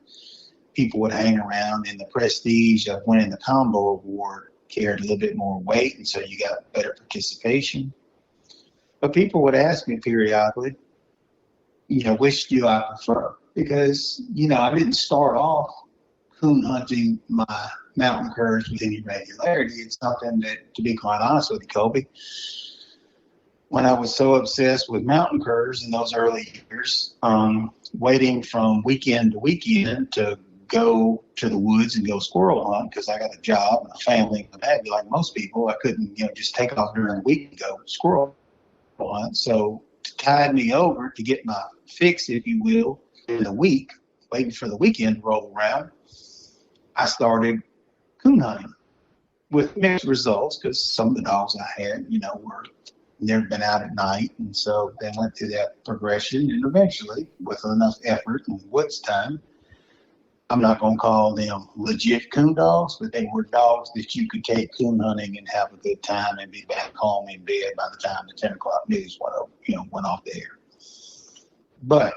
people would hang around, and the prestige of winning the combo award carried a little bit more weight. And so you got better participation. But people would ask me periodically, which do I prefer? Because, I didn't start off coon hunting my mountain curs with any regularity. It's something that, to be quite honest with you, Kobe, when I was so obsessed with mountain curs in those early years, waiting from weekend to weekend to go to the woods and go squirrel hunt because I got a job and a family and that, like most people, I couldn't, just take off during the week and go squirrel hunt. So to tide me over to get my fix, if you will, in the week, waiting for the weekend to roll around, I started coon hunting with mixed results because some of the dogs I had, were never been out at night. And so they went through that progression. And eventually, with enough effort and woods time, I'm not going to call them legit coon dogs, but they were dogs that you could take coon hunting and have a good time and be back home in bed by the time the 10 o'clock news went off the air. But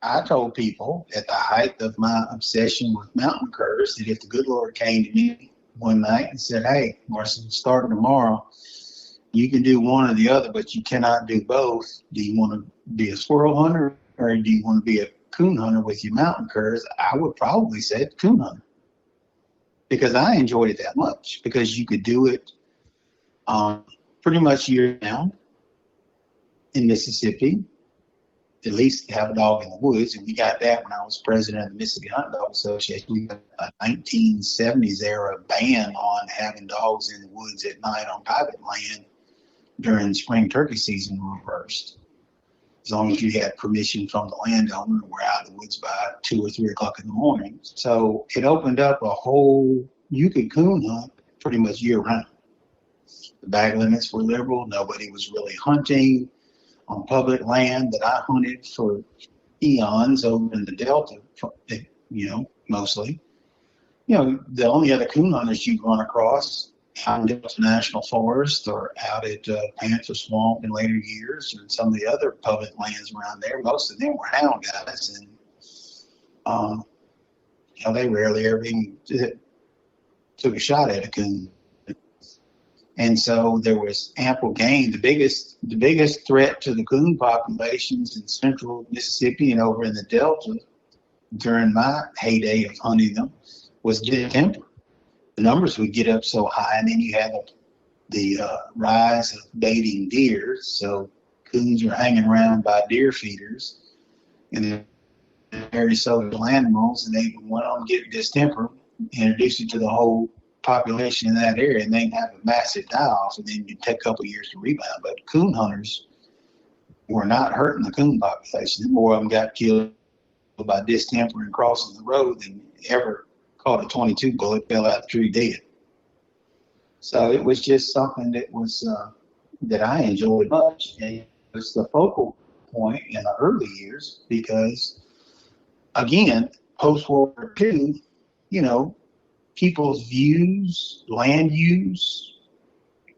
I told people at the height of my obsession with mountain curs that if the good Lord came to me one night and said, "Hey, Morrison, starting tomorrow, you can do one or the other, but you cannot do both. Do you want to be a squirrel hunter or do you want to be a coon hunter with your mountain curs?" I would probably say coon hunter because I enjoyed it that much because you could do it pretty much year round in Mississippi. At least have a dog in the woods, and we got that when I was president of the Mississippi Hunt Dog Association. We got a 1970s era ban on having dogs in the woods at night on private land during spring turkey season reversed. As long as you had permission from the landowner, we're out of the woods by 2 or 3 o'clock in the morning. So it opened up a whole, you could coon hunt pretty much year round. The bag limits were liberal. Nobody was really hunting on public land that I hunted for eons over in the Delta, mostly. The only other coon hunters you'd run across out in Delta National Forest or out at Panther Swamp in later years and some of the other public lands around there, most of them were hound guys. And, they rarely ever even took a shot at a coon. And so there was ample game. The biggest threat to the coon populations in central Mississippi and over in the Delta during my heyday of hunting them was distemper. The numbers would get up so high, and then you had the rise of baiting deer. So coons are hanging around by deer feeders, and they're very social animals, and they went on to get distemper, introduce it to the whole population in that area, and they have a massive die-off, and then you take a couple of years to rebound. But coon hunters were not hurting the coon population. More of them got killed by distemper and crossing the road than ever caught a 22 bullet, fell out the tree dead. So it was just something that was that I enjoyed much, and it was the focal point in the early years because, again, post-World War II, people's views, land use,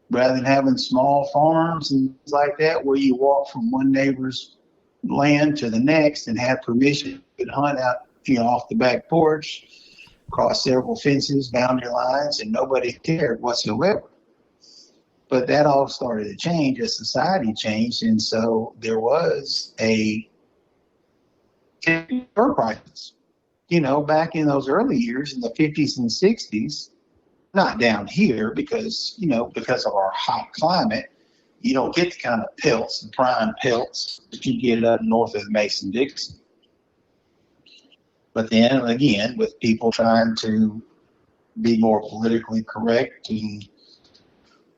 rather than having small farms and things like that, where you walk from one neighbor's land to the next and have permission to hunt out, off the back porch, cross several fences, boundary lines, and nobody cared whatsoever. But that all started to change as society changed, and so there was a fur prices. Back in those early years in the 50s and 60s, not down here because of our hot climate, you don't get the kind of pelts, the prime pelts that you get up north of Mason-Dixon. But then again, with people trying to be more politically correct and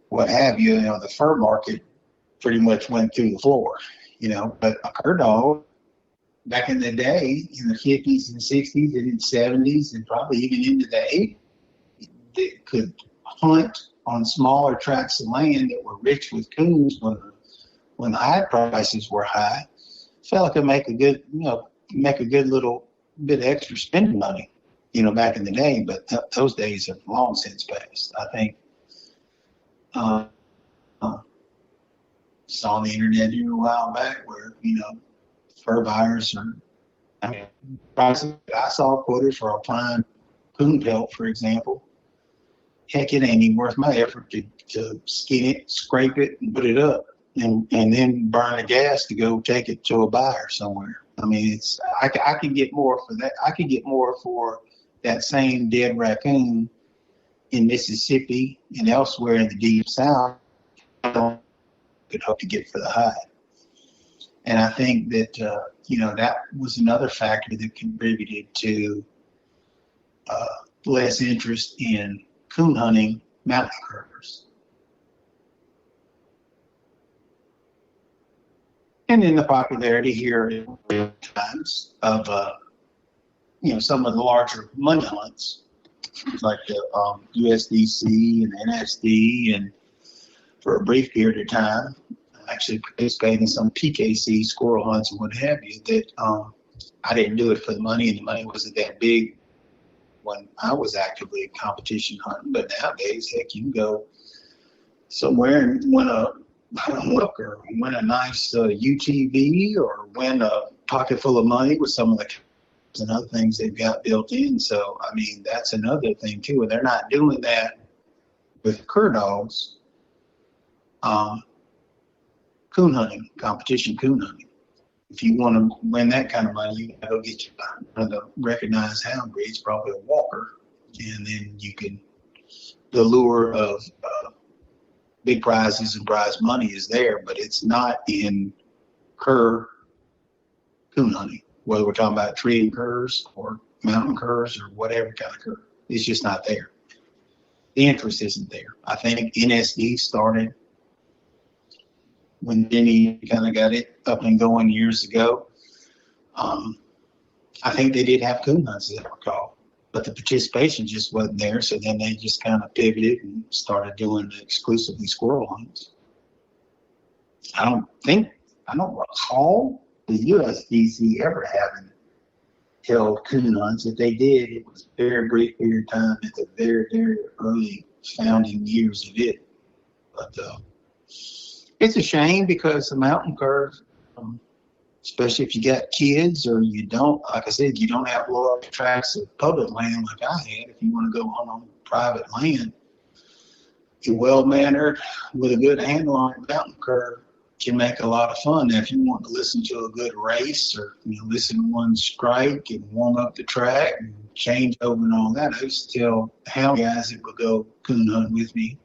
what have you, the fur market pretty much went through the floor, but a cur dog back in the day, in the 50s and 60s and in 70s and probably even into the 80s, they could hunt on smaller tracts of land that were rich with coons when the hide prices were high. Fella could make a good little bit of extra spending money, back in the day, but those days have long since passed. I think Uh, uh, saw on the internet here a while back where, fur buyers are, I mean, prices I saw quoted for a fine coon pelt, for example. Heck, it ain't even worth my effort to skin it, scrape it, and put it up, and then burn the gas to go take it to a buyer somewhere. I mean, I could get more for that. I could get more for that same dead raccoon in Mississippi and elsewhere in the deep South. I could hope to get for the hide. And I think that that was another factor that contributed to less interest in coon hunting mountain curs. And then the popularity here at times of some of the larger money hunts, like the USDC and NSD, and for a brief period of time, actually participating in some PKC squirrel hunts and what have you. That I didn't do it for the money, and the money wasn't that big when I was actively competition hunting. But nowadays, heck, you can go somewhere and win a look, or win a nice UTV, or win a pocket full of money with some of the and other things they've got built in. So, I mean, that's another thing too. And they're not doing that with cur dogs. Coon hunting, competition coon hunting. If you want to win that kind of money, you gotta go get you one of the recognized hound breeds, probably a walker, and then you can. The lure of big prizes and prize money is there, but it's not in cur coon hunting. Whether we're talking about tree curs or mountain curs or whatever kind of cur, it's just not there. The interest isn't there. I think NSD started when Denny kind of got it up and going years ago. I think they did have coon hunts, as I recall, but the participation just wasn't there. So then they just kind of pivoted and started doing exclusively squirrel hunts. I don't recall the USDC ever having held coon hunts. If they did, it was a very brief period of time at the very, very early founding years of it. But it's a shame because the mountain cur, especially if you got kids or you don't, like I said, you don't have large tracts of public land like I had. If you want to go on private land, you're well-mannered with a good handle on a mountain cur can make a lot of fun. Now, if you want to listen to a good race, or listen to one strike and warm up the track and change over and all that, I used to tell hound guys that would go coon hunt with me,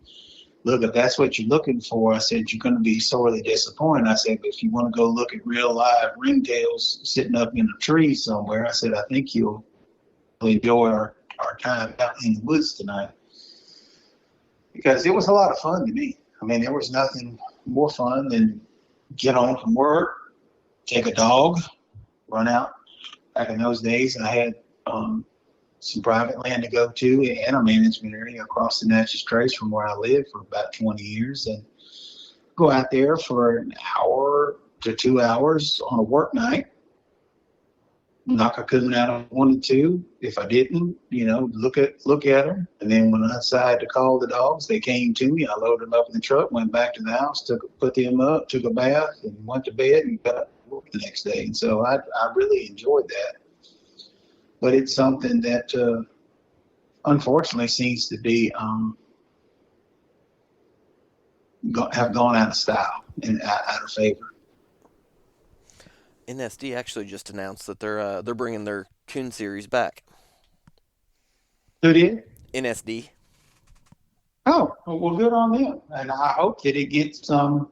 look, if that's what you're looking for, I said, you're going to be sorely disappointed. I said, but if you want to go look at real live ringtails sitting up in a tree somewhere, I said, I think you'll enjoy our time out in the woods tonight. Because it was a lot of fun to me. I mean, there was nothing more fun than get home from work, take a dog, run out. Back in those days, I had some private land to go to and a management area across the Natchez Trace from where I lived for about 20 years, and go out there for an hour to 2 hours on a work night, knock a coon out on 1 and 2. If I didn't, look at her. And then when I decided to call the dogs, they came to me. I loaded them up in the truck, went back to the house, put them up, took a bath, and went to bed and got to work the next day. And so I really enjoyed that. But it's something that unfortunately seems to be have gone out of style and out of favor. NSD actually just announced that they're bringing their coon series back. Who did? NSD. Oh, well, good on them. And I hope that it gets some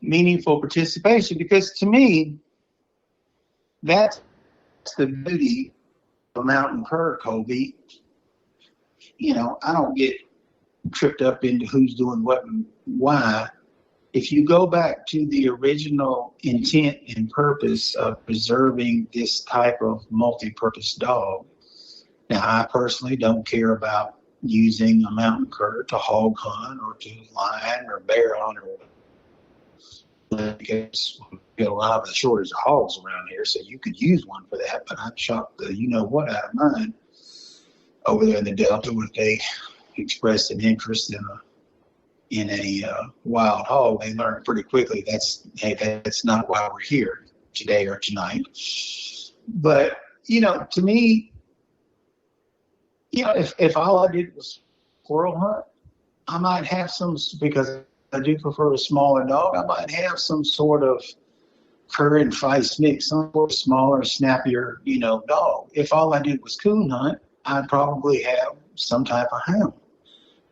meaningful participation, because to me, that's the beauty of mountain cur, Colby. I don't get tripped up into who's doing what and why. If you go back to the original intent and purpose of preserving this type of multi-purpose dog, now I personally don't care about using a mountain cur to hog hunt or to lion or bear hunt, because we get a lot of the shortage of hogs around here, so you could use one for that. But I'd shot the you-know-what out of mine over there in the Delta if they expressed an interest in a in a wild hog, they learn pretty quickly that's not why we're here today or tonight. But to me, if all I did was squirrel hunt, I might have some, because I do prefer a smaller dog. I might have some sort of cur and feist mix, some sort of smaller, snappier, dog. If all I did was coon hunt, I'd probably have some type of hound.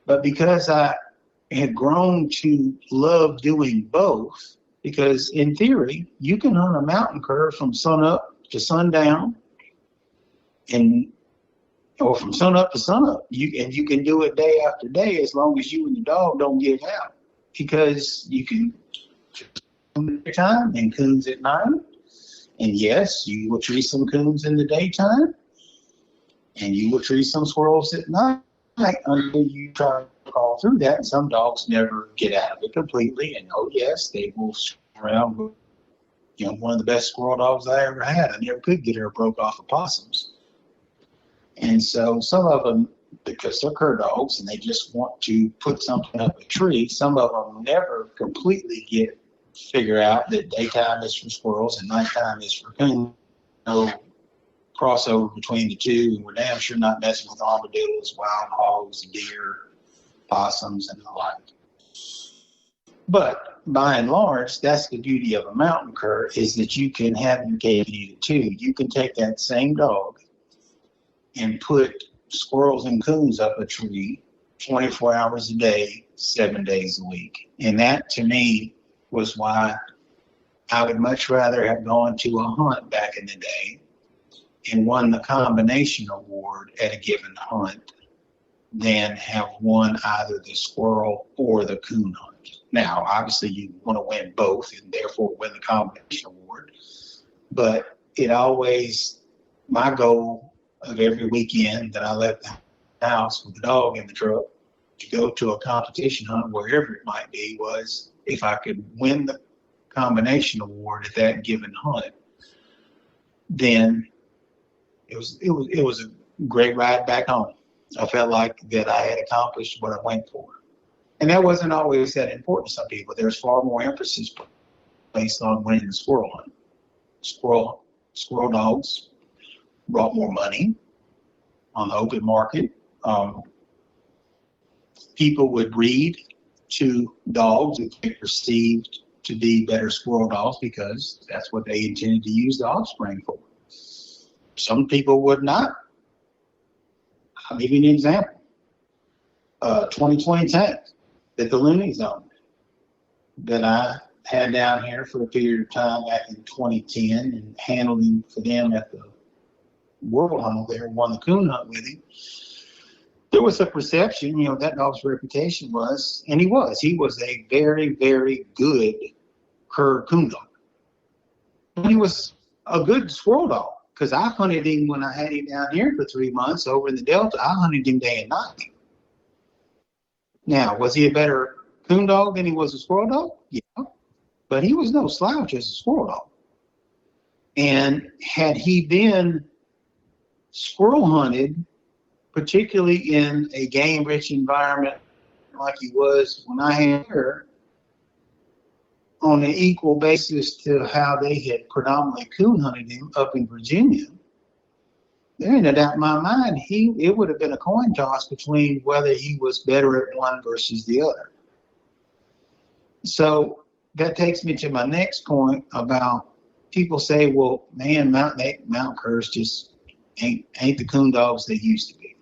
But because I had grown to love doing both, because in theory, you can hunt a mountain cur from sun up to sundown, and or from sun up to sun up. You can do it day after day as long as you and the dog don't give out, because you can time and coons at night. And yes, you will tree some coons in the daytime, and you will tree some squirrels at night until you try to crawl through that. And some dogs never get out of it completely. And oh yes, they will around with, one of the best squirrel dogs I ever had. I never could get her broke off of possums. And so some of them, because they're cur dogs and they just want to put something up a tree, some of them never completely figure out that daytime is for squirrels and nighttime is for coons. No crossover between the two, and we're damn sure not messing with armadillos, wild hogs, deer, possums, and the like. But by and large, that's the beauty of a mountain cur, is that you can have your cake and eat it too. You can take that same dog and put squirrels and coons up a tree 24 hours a day, 7 days a week. And that, to me, was why I would much rather have gone to a hunt back in the day and won the combination award at a given hunt than have won either the squirrel or the coon hunt. Now, obviously, you want to win both and therefore win the combination award. But it always, my goal of every weekend that I left the house with the dog in the truck to go to a competition hunt, wherever it might be, was if I could win the combination award at that given hunt, then it was a great ride back home. I felt like that I had accomplished what I went for. And that wasn't always that important to some people. There's far more emphasis placed on winning the squirrel hunt. Squirrel dogs brought more money on the open market. People would breed to dogs that they perceived to be better squirrel dogs because that's what they intended to use the offspring for. Some people would not. I'll give you an example. 2020 tank that the Loonies owned, that I had down here for a period of time back in 2010 and handling for them at the World Hunt there, won the coon hunt with him. There was a perception, that dog's reputation was, and he was a very, very good cur coon dog. And he was a good squirrel dog, because I hunted him when I had him down here for 3 months over in the Delta. I hunted him day and night. Now, was he a better coon dog than he was a squirrel dog? Yeah. But he was no slouch as a squirrel dog. And had he been squirrel hunted, particularly in a game-rich environment like he was when I had her, on an equal basis to how they had predominantly coon hunted him up in Virginia, there ain't no doubt in my mind it would have been a coin toss between whether he was better at one versus the other. So that takes me to my next point about people say, well, man, mountain curs just ain't the coon dogs they used to be.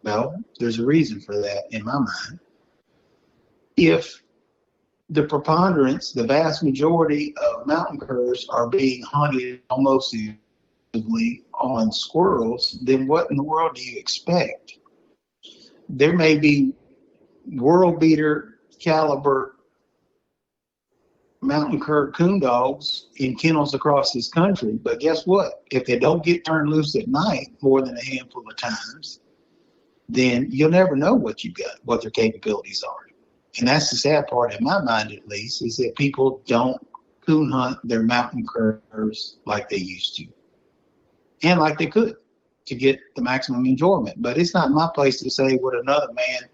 Well, there's a reason for that in my mind. If the preponderance, the vast majority of mountain curs are being hunted almost exclusively on squirrels, then what in the world do you expect? There may be world beater caliber mountain cur coon dogs in kennels across this country, but guess what? If they don't get turned loose at night more than a handful of times, then you'll never know what you got, what their capabilities are. And that's the sad part, in my mind at least, is that people don't coon hunt their mountain curs like they used to, and like they could, to get the maximum enjoyment. But it's not my place to say what another man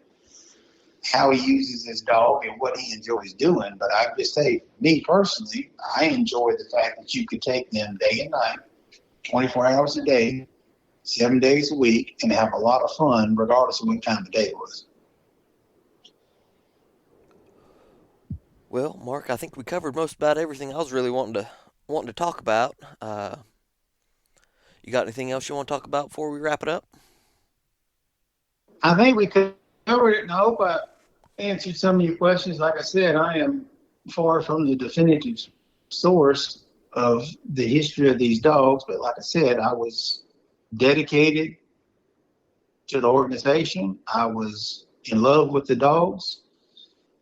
how he uses his dog and what he enjoys doing. But I just say, me personally, I enjoy the fact that you could take them day and night, 24 hours a day, 7 days a week, and have a lot of fun regardless of what time of day it was. Well, Mark, I think we covered most about everything I was really wanting to talk about. You got anything else you want to talk about before we wrap it up? I think we covered it, and I hope I answered some of your questions. Like I said, I am far from the definitive source of the history of these dogs, but like I said, I was dedicated to the organization. I was in love with the dogs.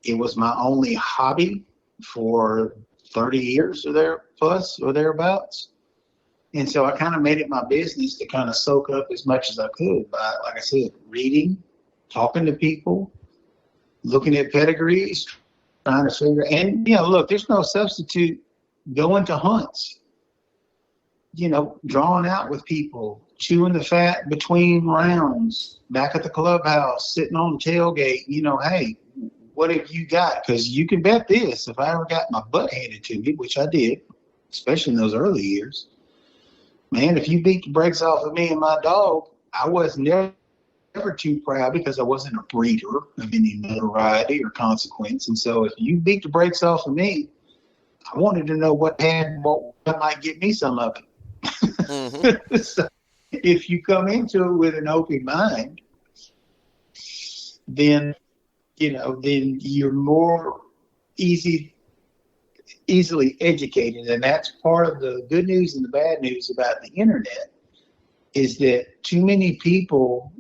It was my only hobby for 30 years or there plus or thereabouts. And so I kind of made it my business to kind of soak up as much as I could by, like I said, reading, talking to people, looking at pedigrees, trying to figure. And, look, there's no substitute going to hunts, drawing out with people, chewing the fat between rounds, back at the clubhouse, sitting on the tailgate, hey, what have you got? Because you can bet this, if I ever got my butt handed to me, which I did, especially in those early years, man, if you beat the brakes off of me and my dog, I was never too proud because I wasn't a breeder of any notoriety or consequence. And so if you beat the brakes off of me, I wanted to know what might get me some of it. Mm-hmm. So if you come into it with an open mind, then you're more easily educated. And that's part of the good news and the bad news about the internet, is that too many people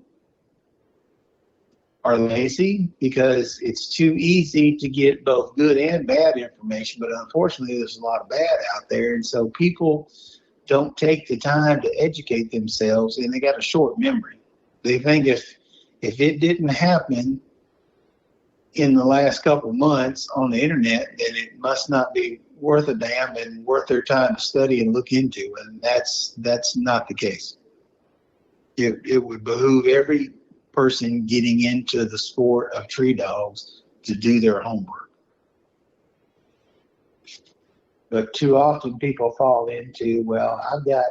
are lazy because it's too easy to get both good and bad information. But unfortunately, there's a lot of bad out there. And so people don't take the time to educate themselves, and they got a short memory. They think if it didn't happen in the last couple of months on the internet, then it must not be worth a damn and worth their time to study and look into. And that's not the case. It would behoove every person getting into the sport of tree dogs to do their homework. But too often people fall into, well, I've got,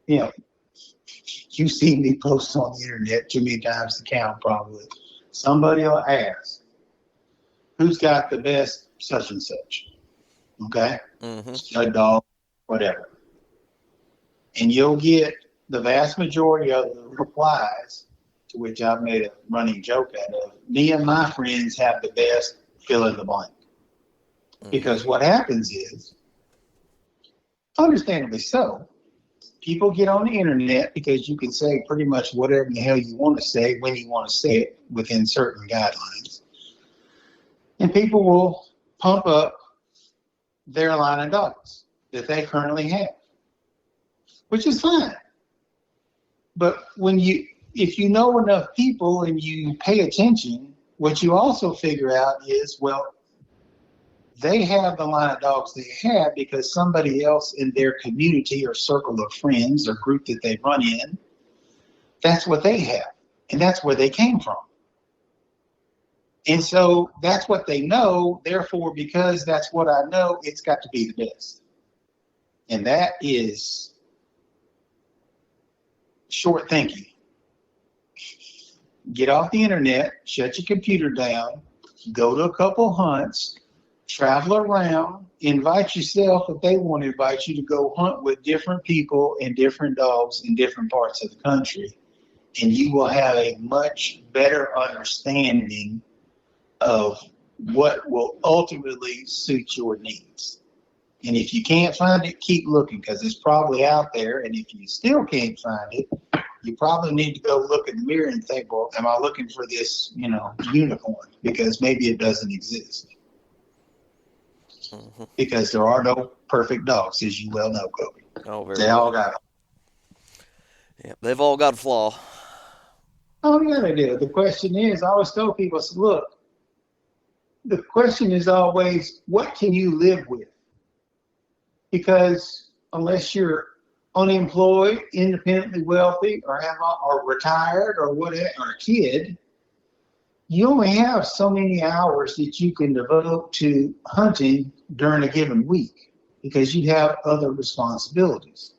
you've seen me post on the internet too many times to count probably. Somebody will ask, who's got the best such and such? Okay? Mm-hmm. A dog, whatever. And you'll get the vast majority of the replies, to which I've made a running joke out of, me and my friends have the best, fill in the blank. Mm-hmm. Because what happens is, understandably so, people get on the internet because you can say pretty much whatever the hell you want to say when you want to say it within certain guidelines. And people will pump up their line of dogs that they currently have, which is fine. But if you know enough people and you pay attention, what you also figure out is, well, they have the line of dogs they have because somebody else in their community or circle of friends or group that they run in, that's what they have. And that's where they came from. And so that's what they know. Therefore, because that's what I know, it's got to be the best. And that is short thinking. Get off the internet, shut your computer down, go to a couple hunts, travel around, invite yourself if they want to invite you to go hunt with different people and different dogs in different parts of the country. And you will have a much better understanding of what will ultimately suit your needs. And if you can't find it, keep looking, because it's probably out there. And if you still can't find it, you probably need to go look in the mirror and think, well, am I looking for this, unicorn? Because maybe it doesn't exist. Mm-hmm. Because there are no perfect dogs, as you well know, Kobe. Oh, they all got them. Yeah, they've all got a flaw. Oh, yeah, they do. The question is, I always tell people, look, the question is always, what can you live with? Because unless you're unemployed, independently wealthy, or retired, or whatever, or a kid, You only have so many hours that you can devote to hunting during a given week because you have other responsibilities.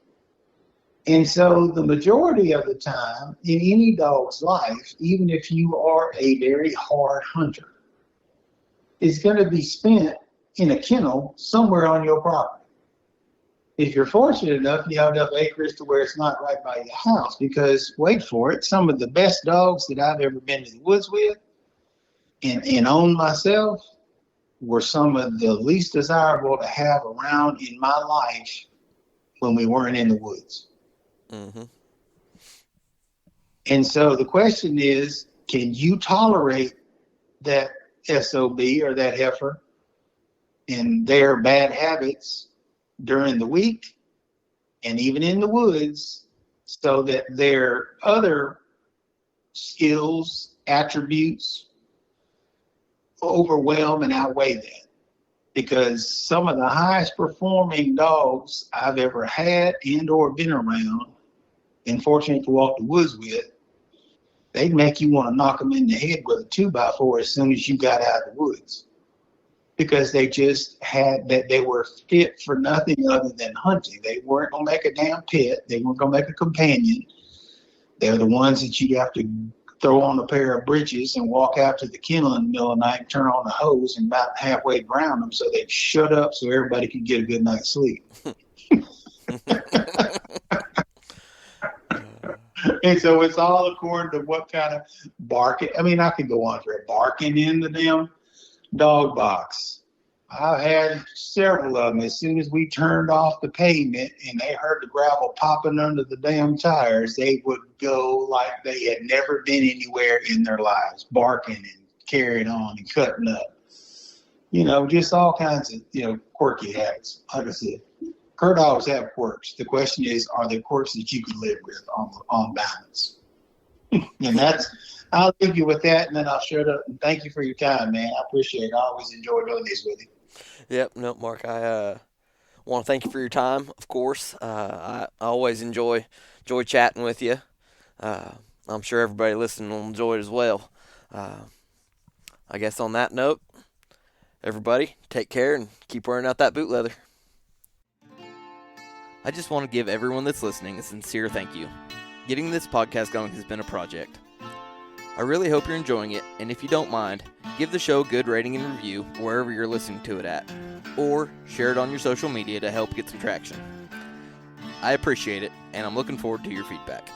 And so the majority of the time in any dog's life, even if you are a very hard hunter, is going to be spent in a kennel somewhere on your property. If you're fortunate enough, you have enough acreage to where it's not right by your house, because wait for it, some of the best dogs that I've ever been to the woods with and owned myself were some of the least desirable to have around in my life when we weren't in the woods. Mm-hmm. And so the question is, can you tolerate that SOB or that heifer and their bad habits during the week and even in the woods, so that their other skills, attributes overwhelm and outweigh that? Because some of the highest performing dogs I've ever had and or been around and fortunate to walk the woods with, they'd make you want to knock them in the head with a 2x4 as soon as you got out of the woods, because they just had that, they were fit for nothing other than hunting. They weren't going to make a damn pet. They weren't going to make a companion. They're the ones that you'd have to throw on a pair of breeches and walk out to the kennel in the middle of the night and turn on the hose and about halfway drown them so they'd shut up so everybody could get a good night's sleep. And so it's all according to what kind of barking. I mean, I could go on for barking in the damn dog box. I've had several of them. As soon as we turned off the pavement and they heard the gravel popping under the damn tires, they would go like they had never been anywhere in their lives, barking and carrying on and cutting up. You know, just all kinds of, quirky habits. Like I said, cur dogs have quirks. The question is, are they quirks that you can live with on balance? And I'll leave you with that, and then I'll shut up. And thank you for your time, man. I appreciate it. I always enjoy doing this with you. Yep. No, Mark. I want to thank you for your time. Of course. I always enjoy chatting with you. Uh, I'm sure everybody listening will enjoy it as well. Uh, I guess on that note, everybody take care and keep wearing out that boot leather. I just want to give everyone that's listening a sincere thank you. Getting this podcast going has been a project. I really hope you're enjoying it, and if you don't mind, give the show a good rating and review wherever you're listening to it at, or share it on your social media to help get some traction. I appreciate it, and I'm looking forward to your feedback.